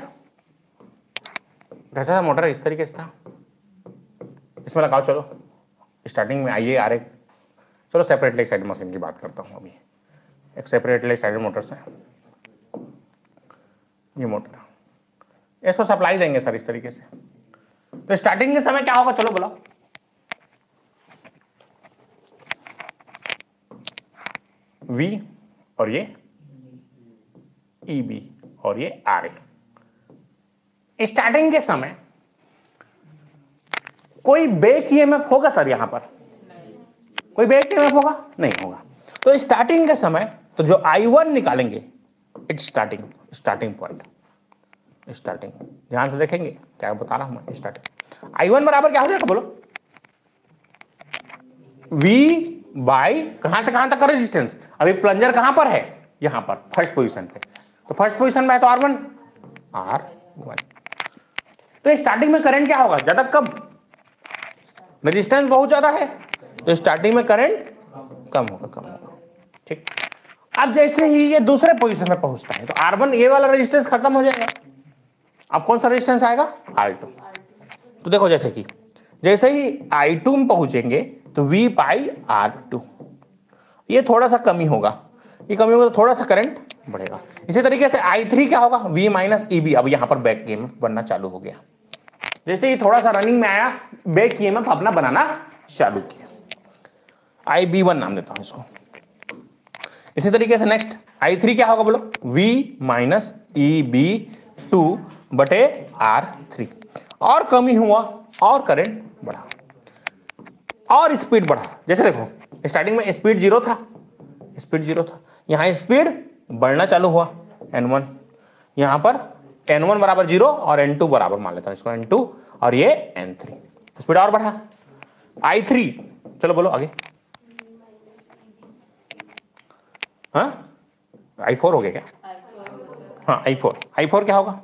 कैसा था मोटर, इस तरीके से था, इसमें लगाओ। चलो स्टार्टिंग में आइए आ रहे, चलो सेपरेटली एक्साइटेड मशीन की बात करता हूँ। अभी एक सेपरेटली एक्साइटेड मोटर से, ये मोटर इसको सप्लाई देंगे सर इस तरीके से, तो स्टार्टिंग के समय क्या होगा, चलो बोलो, V और ये EB और ये RA। स्टार्टिंग के समय कोई बैक ईएमएफ होगा सर, यहां पर कोई बैक ईएमएफ होगा, नहीं होगा। तो स्टार्टिंग के समय तो जो I1 निकालेंगे, इट्स स्टार्टिंग पॉइंट, स्टार्टिंग, ध्यान से देखेंगे क्या बता रहा हूं मैं, स्टार्टिंग I1 बराबर क्या हो जाएगा बोलो, V बाई कहां से कहां तक का रेजिस्टेंस, अभी प्लंजर कहां पर है, यहां पर फर्स्ट पोजीशन पे, तो फर्स्ट पोजीशन में है तो R1 R1। तो स्टार्टिंग में करंट क्या होगा, ज्यादा कब, रेजिस्टेंस बहुत ज्यादा है तो स्टार्टिंग में करंट कम होगा। ठीक, अब जैसे ही ये दूसरे पोजीशन में पहुंचता है तो R1 ये वाला रेजिस्टेंस खत्म हो जाएगा, अब कौन सा रेजिस्टेंस आएगा, R2। तो देखो जैसे ही I2 में पहुंचेंगे तो V बाई R2, ये थोड़ा सा कमी होगा, ये कमी होगा तो थोड़ा सा करंट बढ़ेगा। इसी तरीके से I3 क्या होगा, V माइनस EB, अब यहां पर बैक ईएमएफ बनना चालू हो गया, जैसे ही थोड़ा सा रनिंग में आया बैक ईएमएफ अपना बनाना चालू किया, IB1 नाम देता हूं इसको। इसी तरीके से नेक्स्ट I3 क्या होगा बोलो, V माइनस EB2 बटे R3, और कमी हुआ और करंट बढ़ा और स्पीड बढ़ा। जैसे देखो स्टार्टिंग में स्पीड जीरो था, यहां स्पीड बढ़ना चालू हुआ N1, यहां पर N1 बराबर 0 और N2 बराबर मान लेता हूं इसको N2 और ये N3, स्पीड और बढ़ा। I3 चलो बोलो आगे, हाँ I4 हो गया क्या, हाँ I4 क्या होगा,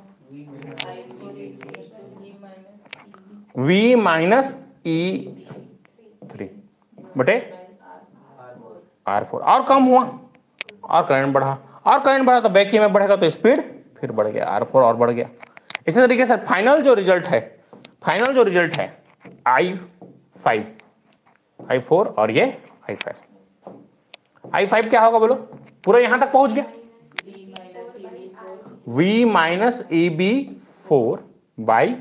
V माइनस E3 बटे R4, और कम हुआ और करंट बढ़ा तो बैक ईएमएफ बढ़ेगा तो स्पीड फिर बढ़ गया, R4 और बढ़ गया। इसी तरीके से फाइनल जो रिजल्ट है I4 और ये I5 क्या होगा बोलो, पूरा यहां तक पहुंच गया, V minus EB4 by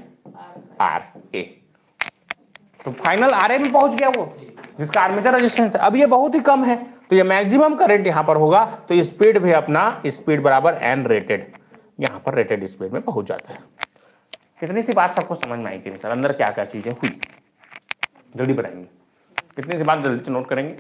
RA, तो फाइनल RA में पहुंच गया वो, जिसका आर्मेचर रेजिस्टेंस है। अब ये बहुत ही कम है तो ये मैक्सिमम करंट यहां पर होगा, तो ये स्पीड भी अपना स्पीड बराबर N रेटेड, यहां पर रेटेड स्पीड में पहुंच जाता है। कितनी सी बात सबको समझ में आई कि सर अंदर क्या क्या चीजें हुई, जल्दी बताएंगे, कितनी सी बात जल्दी नोट करेंगे।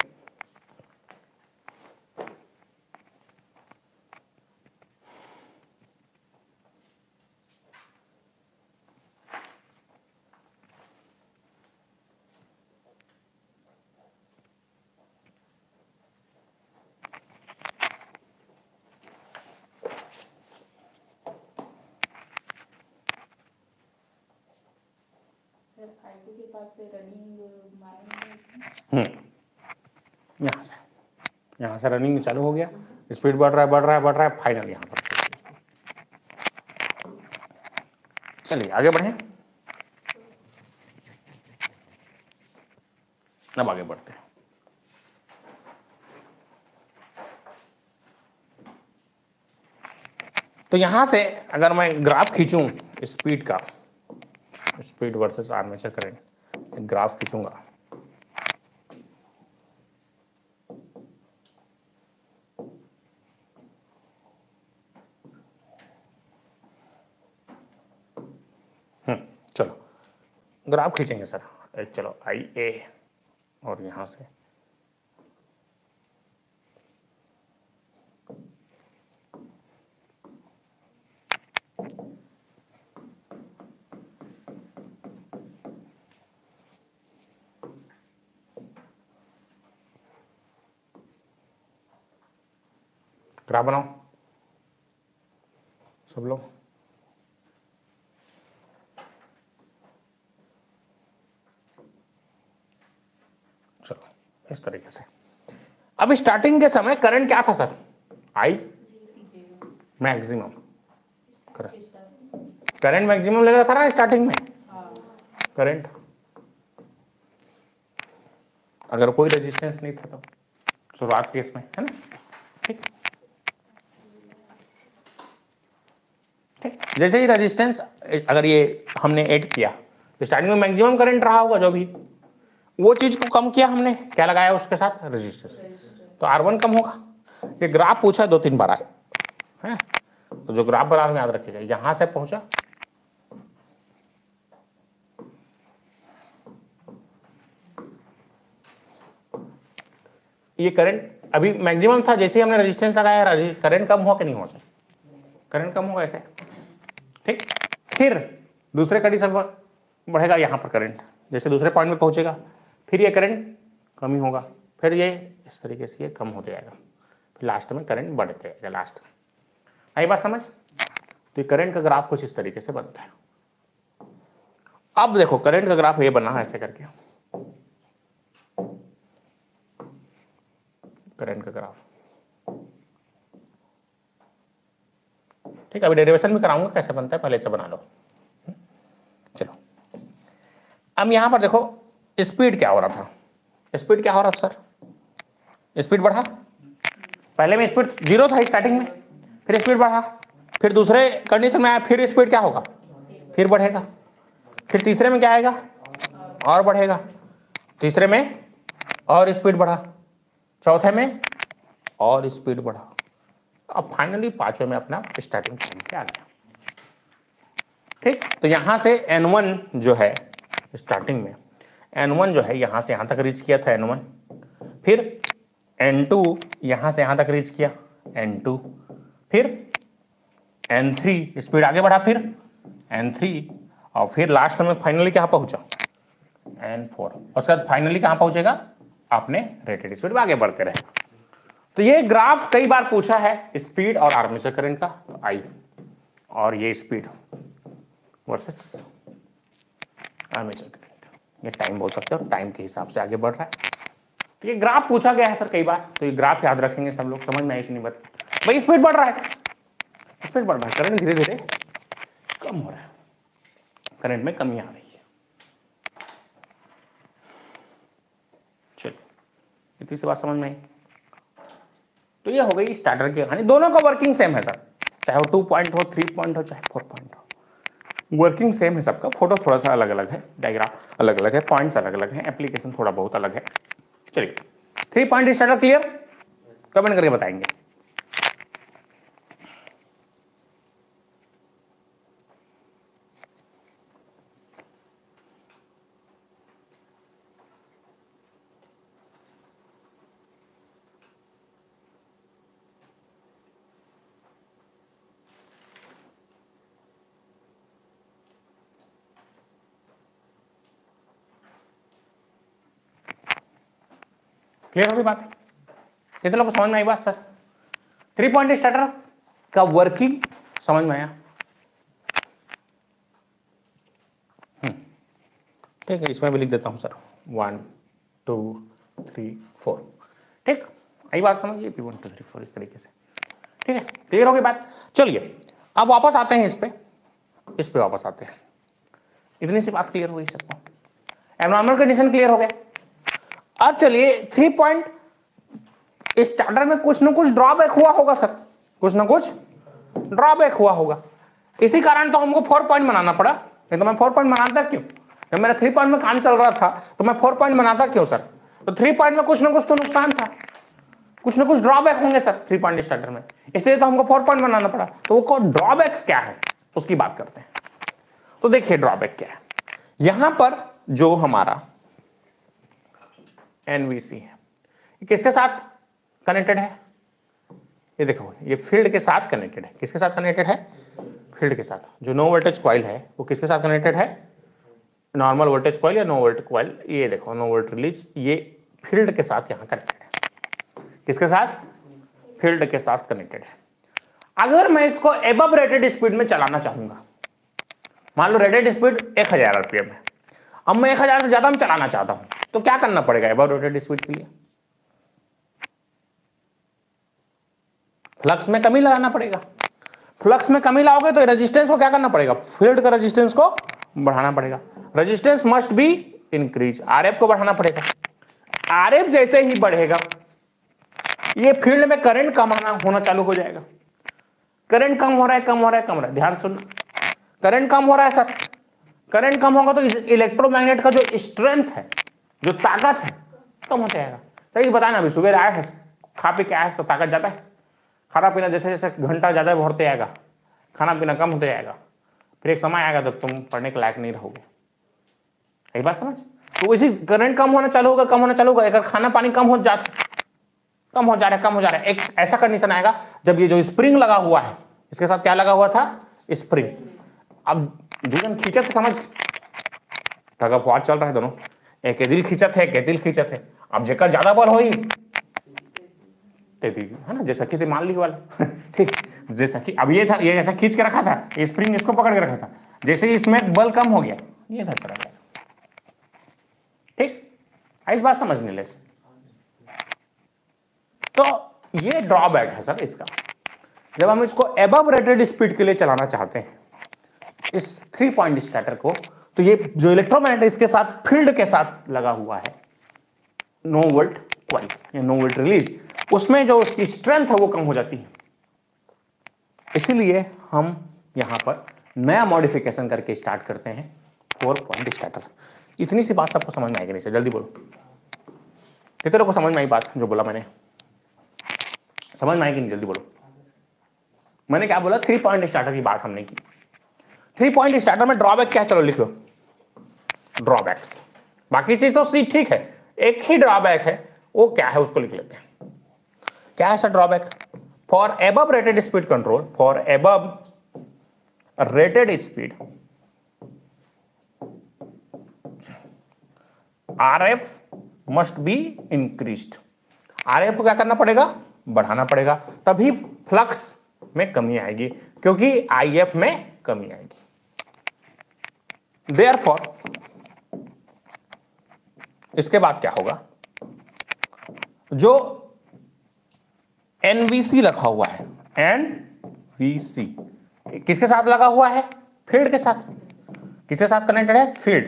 यहां से रनिंग चालू हो गया, स्पीड बढ़ रहा है, फाइनल यहां पर। चलिए आगे बढ़े, अब आगे बढ़ते हैं। तो यहां से अगर मैं ग्राफ खींचूं स्पीड का, speed versus armature current, graph खींचूंगा चलो ग्राफ खींचेंगे सर, चलो IA और यहां से ग्राफ बनाओ सब लोग। चलो इस तरीके से, अब स्टार्टिंग के समय करंट क्या था sir, I maximum, current maximum ले रहा था ना स्टार्टिंग में, करंट अगर कोई रेजिस्टेंस नहीं था तो शुरुआत केस में, है ना। ठीक, जैसे ही रेजिस्टेंस अगर ये हमने ऐड किया तो स्टार्टिंग में मैक्सिमम करंट रहा होगा, जो भी वो चीज को कम किया हमने, क्या लगाया उसके साथ, रेजिस्टेंस, तो R1 कम होगा। ये ग्राफ पूछा 2-3 बार आए हैं, तो जो ग्राफ बना याद रखिएगा, यहां से पहुंचा ये करंट अभी मैक्सिमम था, जैसे ही हमने रेजिस्टेंस लगाया करंट कम हुआ कि नहीं हुआ सर, करंट कम होगा ऐसे। ठीक, फिर दूसरे कंडीशन पर बढ़ेगा, यहां पर करंट जैसे दूसरे पॉइंट में पहुंचेगा, फिर ये करंट कम ही होगा, फिर ये इस तरीके से ये कम होते जाएगा, फिर लास्ट में करंट बढ़ते जाएगा। लास्ट आई बात समझ? तो ये करंट का ग्राफ कुछ इस तरीके से बनता है। अब देखो करंट का ग्राफ ये बना है ऐसे करके, करंट का ग्राफ, ठीक है। अभी डेरिवेशन भी कराऊंगा कैसे बनता है, पहले से बना लो। चलो अब यहां पर देखो स्पीड क्या हो रहा था, स्पीड क्या हो रहा था सर, स्पीड बढ़ा, पहले में स्पीड 0 था स्टार्टिंग में, फिर स्पीड बढ़ा, फिर दूसरे कंडीशन में आया, फिर स्पीड क्या होगा, फिर बढ़ेगा, फिर तीसरे में क्या आएगा, और बढ़ेगा, तीसरे में और स्पीड बढ़ा, चौथे में और स्पीड बढ़ा, अब फाइनली पांचवें में अपना स्टार्टिंग पॉइंट पे आ गया। ठीक, तो यहां से N1 जो है स्टार्टिंग में, N1 जो है यहां से यहां तक रीच किया था N1, फिर N2 यहां से यहां तक रीच किया N2, फिर N3 स्पीड आगे बढ़ा, फिर N3, और फिर लास्ट में फाइनली कहां पहुंचा N4, उसके बाद फाइनली कहां पहुंचेगा, आपने रेटेड स्पीड में आगे बढ़ते रहे। तो ये ग्राफ कई बार पूछा है स्पीड और आर्मेचर करंट का, तो आई और ये स्पीड वर्सेस आर्मेचर करंट, ये टाइम बोल सकते हो, टाइम के हिसाब से आगे बढ़ रहा है। तो ये ग्राफ पूछा गया है सर कई बार, तो ये ग्राफ याद रखेंगे सब लोग, समझ में आई कि नहीं बात? भाई स्पीड बढ़ रहा है, स्पीड बढ़ रहा है, करंट धीरे धीरे कम हो रहा है, करंट में कमी आ रही है। चलिए इतनी सी बात समझ में आई। तो ये हो गई स्टार्टर की कहानी, दोनों का वर्किंग सेम है सर, चाहे वो 2 पॉइंट हो, 3 पॉइंट हो, चाहे 4 पॉइंट हो, वर्किंग सेम है सबका, फोटो थोड़ा सा अलग अलग है, डायग्राफ अलग अलग है, पॉइंट्स अलग अलग है, एप्लीकेशन थोड़ा बहुत अलग है। चलिए 3 पॉइंट स्टार्टर क्लियर, कमेंट करके बताएंगे। क्लियर होगी बात? कितने लोगों को समझ में आई बात सर? 3 पॉइंट स्टार्टर का वर्किंग समझ में आया? ठीक है, इसमें भी लिख देता हूं सर, 1 2 3 4, ठीक, आई बात समझिए, 1 2 3 4 इस तरीके से, ठीक है, क्लियर होगी बात? चलिए अब वापस आते हैं इस पे वापस आते हैं। इतनी सी बात क्लियर हुई सबको, एब्नॉर्मल कंडीशन क्लियर हो गया। अब चलिए 3 पॉइंट स्टार्टर में कुछ ना कुछ ड्रॉबैक हुआ होगा सर, कुछ ना कुछ ड्रॉबैक हुआ होगा, इसी कारण तो हमको 4 पॉइंट बनाना पड़ा, नहीं तो मैं 4 पॉइंट बनाता क्यों? जब मेरा 3 पॉइंट में काम चल रहा था तो मैं 4 पॉइंट बनाता क्यों सर? तो 3 पॉइंट में कुछ ना कुछ तो नुकसान था, कुछ ना कुछ ड्रॉबैक होंगे सर 3 पॉइंट स्टार्टर में, इसलिए तो हमको 4 पॉइंट बनाना पड़ा। तो वो ड्रॉबैक्स क्या है उसकी बात करते हैं। तो देखिए ड्रॉबैक क्या है, यहां पर जो हमारा NVC है ये किसके साथ कनेक्टेड है? ये देखो ये फील्ड के साथ कनेक्टेड है, किसके साथ कनेक्टेड है? फील्ड के साथ। जो नो वोल्टेज कॉइल है वो किसके साथ कनेक्टेड है? नॉर्मल वोल्टेज कॉइल या नो वोल्टेज कॉइल, ये देखो नो वोल्ट रिलीज, ये फील्ड के साथ यहां कनेक्टेड है, किसके साथ? फील्ड के साथ कनेक्टेड है। अगर मैं इसको एबव रेटेड स्पीड में चलाना चाहूंगा, मान लो रेटेड स्पीड 1000 RPM है, अब मैं 1000 से ज्यादा में चलाना चाहता हूं, तो क्या करना पड़ेगा एबव रेटेड स्पीड के लिए? फ्लक्स में कमी लगाना पड़ेगा। फ्लक्स में कमी लाओगे तो रेजिस्टेंस को क्या करना पड़ेगा? फील्ड का रेजिस्टेंस को बढ़ाना पड़ेगा। Resistance must be increase, RF को बढ़ाना पड़ेगा। RF जैसे ही बढ़ेगा ये फील्ड में करंट कम होना चालू हो जाएगा। करंट कम हो रहा है, कम हो रहा है, कम हो रहा है, ध्यान सुनना, करंट कम हो रहा है सर, करंट कम होगा तो इलेक्ट्रोमैग्नेट का जो स्ट्रेंथ है, जो ताकत है, कम हो जाएगा। सही बताया ना, अभी सुबह आया है, खा पी के आया है तो ताकत जाता है, खाना पीना जैसे जैसे घंटा ज्यादा बढ़ते जाएगा, खाना पीना कम होते जाएगा, फिर एक समय आएगा जब तुम पढ़ने के लायक नहीं रहोगे। यही बात समझ? तो इसी करंट कम होना चालू होगा, कम होना चालू होगा, अगर खाना पानी कम हो जाता, कम हो जा रहा है, एक ऐसा कंडीशन आएगा जब ये जो स्प्रिंग लगा हुआ है, इसके साथ क्या लगा हुआ था? स्प्रिंग। अब दोनों खींचत, समझ, टग ऑफ वार चल रहा है दोनों, एक दिल खींचत है, एक दिल खींचत है। अब जेकर ज्यादा बल होई है ना, जैसा कि मान ली वाला ठीक, जैसा कि अब ये था, ये ऐसा खींच के रखा था, ये स्प्रिंग इसको पकड़ के रखा था, जैसे ही इसमें बल कम हो गया ये था चला गया। ठीक, इस बात समझने ले। तो ये ड्रॉबैक है सर इसका, जब हम इसको एबव रेटेड स्पीड के लिए चलाना चाहते हैं इस 3 पॉइंट स्टार्टर को, तो ये जो इलेक्ट्रोमैग्नेट इसके साथ फील्ड के साथ लगा हुआ है 9 वोल्ट कॉइल या 9 वोल्ट रिलीज, उसमें जो उसकी स्ट्रेंथ है वो कम हो जाती है। इसीलिए हम यहां पर नया मॉडिफिकेशन करके स्टार्ट करते हैं 4 पॉइंट स्टार्टर। इतनी सी बात सबको समझ में आएगी नहीं से, जल्दी बोलो कितने को समझ में आई बात जो बोला मैंने, समझ में आएगी नहीं, जल्दी बोलो। मैंने क्या बोला, 3 पॉइंट स्टार्टर की बात हमने की। 3 पॉइंट स्टार्टर में ड्रॉबैक क्या, चलो लिख लो ड्रॉबैक्स, बाकी चीज तो ठीक है, एक ही ड्रॉबैक है, वो क्या है उसको लिख लेते हैं। क्या है sir drawback? For above rated speed control, for above rated speed RF must be increased. RF को क्या करना पड़ेगा, बढ़ाना पड़ेगा, तभी फ्लक्स में कमी आएगी, क्योंकि आईएफ में कमी आएगी। देयरफॉर इसके बाद क्या होगा, जो एनवीसी रखा हुआ है, एनवीसी किसके साथ लगा हुआ है, फील्ड के साथ। किसके साथ कनेक्टेड है, फील्ड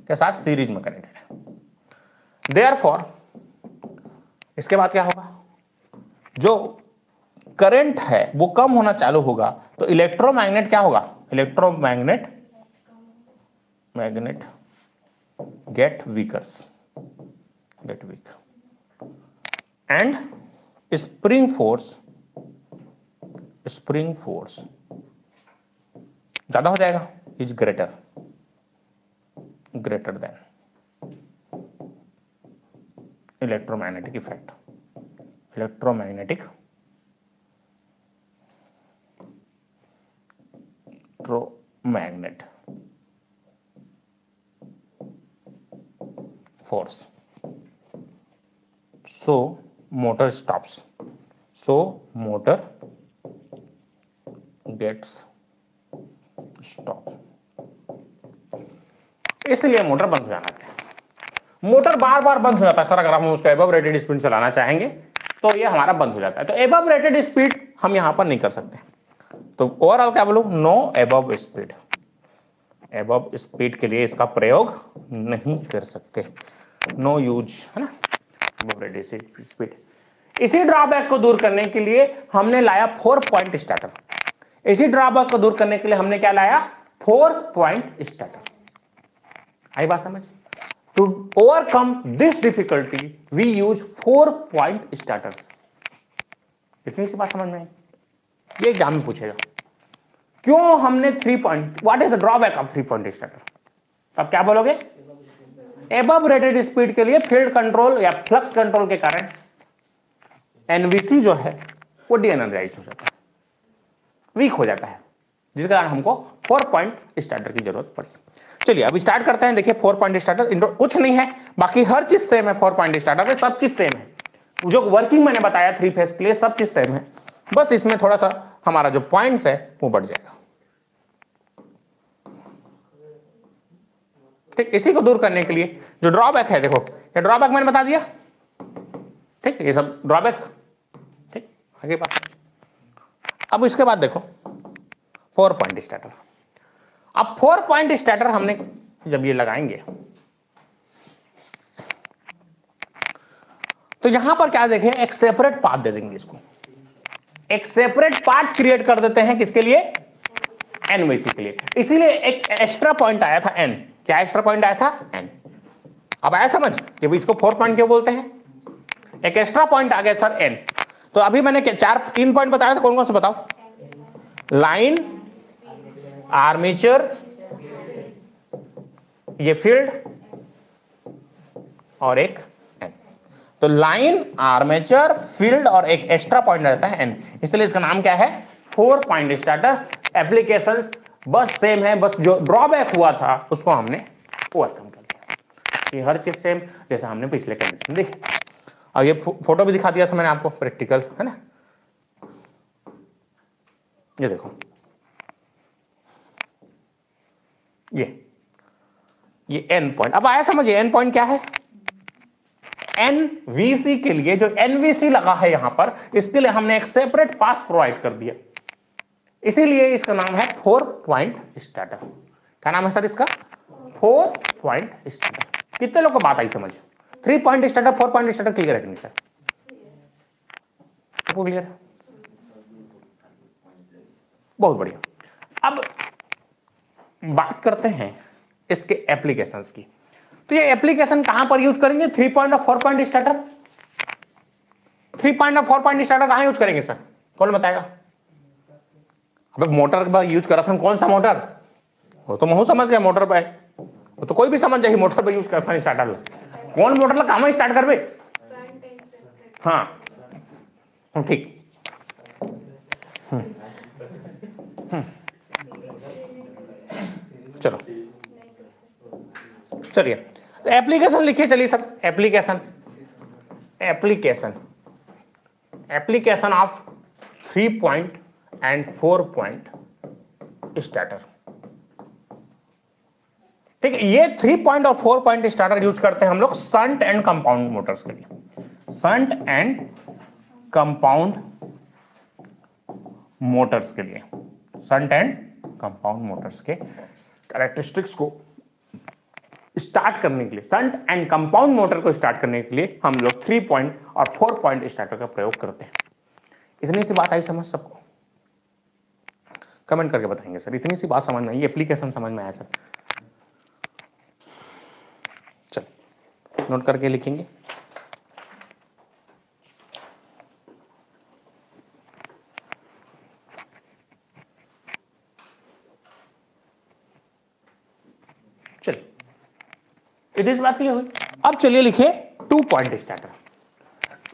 के साथ सीरीज में कनेक्टेड है। देयरफॉर इसके बाद क्या होगा, जो करंट है वो कम होना चालू होगा, तो इलेक्ट्रोमैग्नेट क्या होगा, electromagnet get weakers, get weak, and spring force ज्यादा हो जाएगा, is greater than electromagnetic effect, electromagnetic force. So motor stops. So motor gets stop. इसलिए मोटर बंद हो जाना चाहिए। मोटर बार बार बंद हो जाता है सर, अगर हम उसको एबव रेटेड स्पीड चलाना चाहेंगे तो ये हमारा बंद हो जाता है। तो एबव रेटेड स्पीड हम यहां पर नहीं कर सकते। तो ओवरऑल क्या बोलूं, no above speed, above speed के लिए इसका प्रयोग नहीं कर सकते, नो यूज, है ना, एबव रेटेड स्पीड। इसी ड्रॉबैक को दूर करने के लिए हमने लाया 4 पॉइंट स्टार्टर। इसी ड्रॉबैक को दूर करने के लिए हमने क्या लाया, 4 पॉइंट स्टार्टर। आई बात समझ? To overcome this difficulty, we use 4 point starters. इतनी सी बात समझ में आई? ये एग्जाम में पूछेगा, क्यों हमने 3 point, what is the drawback of 3 point starter? अब क्या बोलोगे, एबव रेटेड स्पीड के लिए फील्ड कंट्रोल या फ्लक्स कंट्रोल के कारण एनवीसी जो है वो डीएनर्जाइज्ड हो जाता है, वीक हो जाता है, जिसके कारण हमको 4 पॉइंट स्टार्टर की जरूरत पड़ी। चलिए अब स्टार्ट करते हैं। देखिए 4 पॉइंट स्टार्टर कुछ नहीं है, बाकी हर चीज सेम है। 4 पॉइंट स्टार्टर में सब चीज सेम है, जो वर्किंग मैंने बताया 3 फेज के लिए सब चीज सेम है, बस इसमें थोड़ा सा हमारा जो पॉइंट्स है वो बढ़ जाएगा। ठीक, इसी को दूर करने के लिए जो ड्रॉबैक है, देखो ये ड्रॉबैक मैंने बता दिया, ठीक, ये सब ड्रॉबैक, ठीक, आगे बात। अब इसके बाद देखो 4 पॉइंट स्टार्टर। अब 4 पॉइंट स्टार्टर हमने जब ये लगाएंगे तो यहां पर क्या देखें, एक सेपरेट पाथ दे देंगे इसको, एक सेपरेट पाथ क्रिएट कर देते हैं, किसके लिए, एनवीसी के लिए। इसीलिए एक एक्स्ट्रा पॉइंट आया था एन। क्या एक्स्ट्रा पॉइंट आया था, एन। अब आया समझ कि इसको 4 पॉइंट क्यों बोलते हैं, एक एक्स्ट्रा पॉइंट आ गया सर एन। तो अभी मैंने 3 पॉइंट बताया था, कौन कौन से बताओ, लाइन, आर्मेचर, ये फील्ड और एक एन। तो लाइन, आर्मेचर, फील्ड और एक एक्स्ट्रा पॉइंट रहता है एन, इसलिए इसका नाम क्या है, 4 पॉइंट स्टार्टर। एप्लीकेशंस बस सेम है, बस जो ड्रॉबैक हुआ था उसको हमने ओवरकम कर दिया। ये हर चीज सेम जैसा हमने पिछले कंडीशन देखी। और ये फोटो भी दिखा दिया था मैंने आपको, प्रैक्टिकल है ना। ये देखो, ये एन पॉइंट। अब आया समझ, एन पॉइंट क्या है? एनवीसी के लिए जो एनवीसी लगा है यहां पर, इसके लिए हमने एक सेपरेट पाथ प्रोवाइड कर दिया, इसीलिए इसका नाम है 4 पॉइंट स्टार्टर। क्या नाम है सर इसका? 4 पॉइंट स्टार्टर। कितने लोग को बात आई समझ? 3 point starter, 4 point starter clear है कि नहीं सर? आपको क्लियर है? बहुत बढ़िया। अब बात करते हैं इसके एप्लीकेशंस की। तो ये एप्लीकेशन कहां पर यूज करेंगे? 3 पॉइंट और 4 पॉइंट स्टार्टर। 3 पॉइंट और 4 पॉइंट स्टार्टर कहां यूज करेंगे सर? कौन बताएगा? अबे मोटर का यूज करा था, कौन सा मोटर? वो तो मैं समझ गया मोटर पे, वो तो कोई भी समझ जाए मोटर पे यूज करता है स्टार्टर। कौन मोटर लगा काम स्टार्ट कर बे? हाँ ठीक। चलो चलिए, तो एप्लीकेशन लिखिए। चलिए sir, application application of 3 point and 4 point starter. ठीक है, ये 3 पॉइंट और 4 पॉइंट स्टार्टर यूज करते हैं हम लोग शंट एंड कंपाउंड मोटर्स के लिए। शंट एंड कंपाउंड मोटर्स के लिए, शंट एंड कंपाउंड मोटर्स के कैरेक्टरिस्टिक्स को स्टार्ट करने के लिए, शंट एंड कंपाउंड मोटर को स्टार्ट करने के लिए हम लोग 3 पॉइंट और 4 पॉइंट स्टार्टर का प्रयोग करते हैं। इतनी सी बात आई समझ सबको? कमेंट करके बताएंगे सर इतनी सी बात समझ में आई, एप्लीकेशन समझ में आया सर? चलो नोट करके लिखेंगे। चलिए, इतनी सी बात क्लियर हुई। अब चलिए लिखिए 2 पॉइंट स्टार्टर।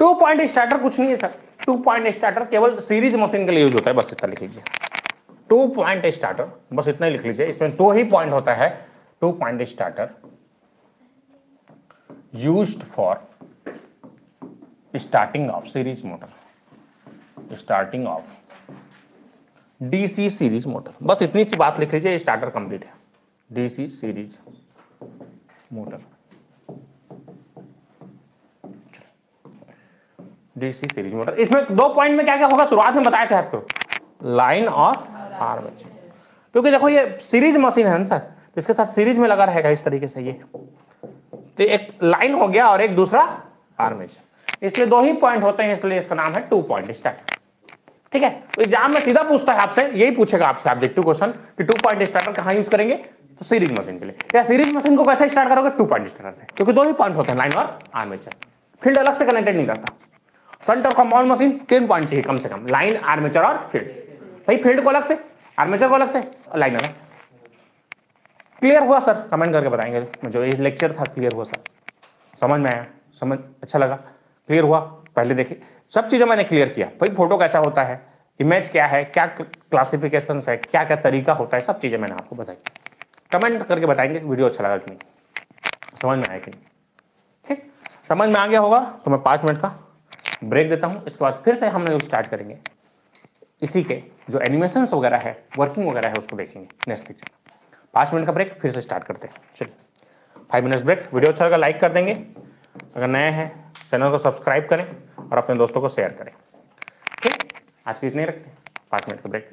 2 पॉइंट स्टार्टर कुछ नहीं है सर, 2 पॉइंट स्टार्टर केवल सीरीज मशीन के लिए यूज होता है, बस इतना लिख लीजिए। 2 पॉइंट स्टार्टर बस इतना ही लिख लीजिए, इसमें 2 ही पॉइंट होता है। 2 point starter used for starting of series motor, starting of DC series motor. बस इतनी सी बात लिख लीजिए, स्टार्टर कंप्लीट है। DC series motor, DC series motor. इसमें 2 पॉइंट में क्या क्या होगा शुरुआत में बताया था आपको, लाइन और आर्मेचर। क्योंकि देखो ये सीरीज मशीन है ना सर, तो इसके साथ सीरीज में लगा रहेगा इस तरीके से। ये तो एक लाइन हो गया और एक दूसरा आर्मेचर, इसलिए 2 ही पॉइंट होते हैं, इसलिए इसका नाम है 2 पॉइंट स्टार्टर। ठीक है, तो एग्जाम में सीधा पूछता है आपसे, यही पूछेगा आपसे ऑब्जेक्टिव क्वेश्चन कि 2 पॉइंट स्टार्टर कहां यूज करेंगे? तो सीरीज मशीन के लिए। या सीरीज मशीन को कैसे स्टार्ट करोगे? 2 पॉइंट स्टार्टर से, क्योंकि 2 ही पॉइंट होते हैं, लाइन और आर्मेचर। फील्ड अलग से कनेक्टेड नहीं करता। शंट और कंपाउंड मशीन 3 पॉइंट चाहिए कम से कम, लाइन, आर्मेचर और फील्ड। भाई फील्ड को अलग से, आर्मेचर को अलग से और लाइन अलग से। क्लियर हुआ सर? कमेंट करके बताएंगे जो ये लेक्चर था क्लियर हुआ सर? समझ में आया? समझ अच्छा लगा? क्लियर हुआ? पहले देखिए सब चीजें मैंने क्लियर किया। भाई फोटो कैसा होता है, इमेज क्या है, क्या क्लासिफिकेशन है, क्या क्या तरीका होता है, सब चीजें मैंने आपको बताई। कमेंट करके बताएंगे वीडियो अच्छा लगा कि नहीं, समझ में आया कि नहीं। ठीक, समझ में आ गया होगा तो मैं 5 मिनट का ब्रेक देता हूं, इसके बाद फिर से हम लोग स्टार्ट करेंगे। इसी के जो एनिमेशन वगैरह है, वर्किंग वगैरह है, उसको देखेंगे नेक्स्ट लेक्चर। 5 मिनट का ब्रेक, फिर से स्टार्ट करते हैं। चलिए 5 मिनट्स ब्रेक। वीडियो अच्छा लगा लाइक कर देंगे, अगर नए हैं चैनल को सब्सक्राइब करें और अपने दोस्तों को शेयर करें। ठीक, आज के इतने ही रखते हैं। 5 मिनट का ब्रेक।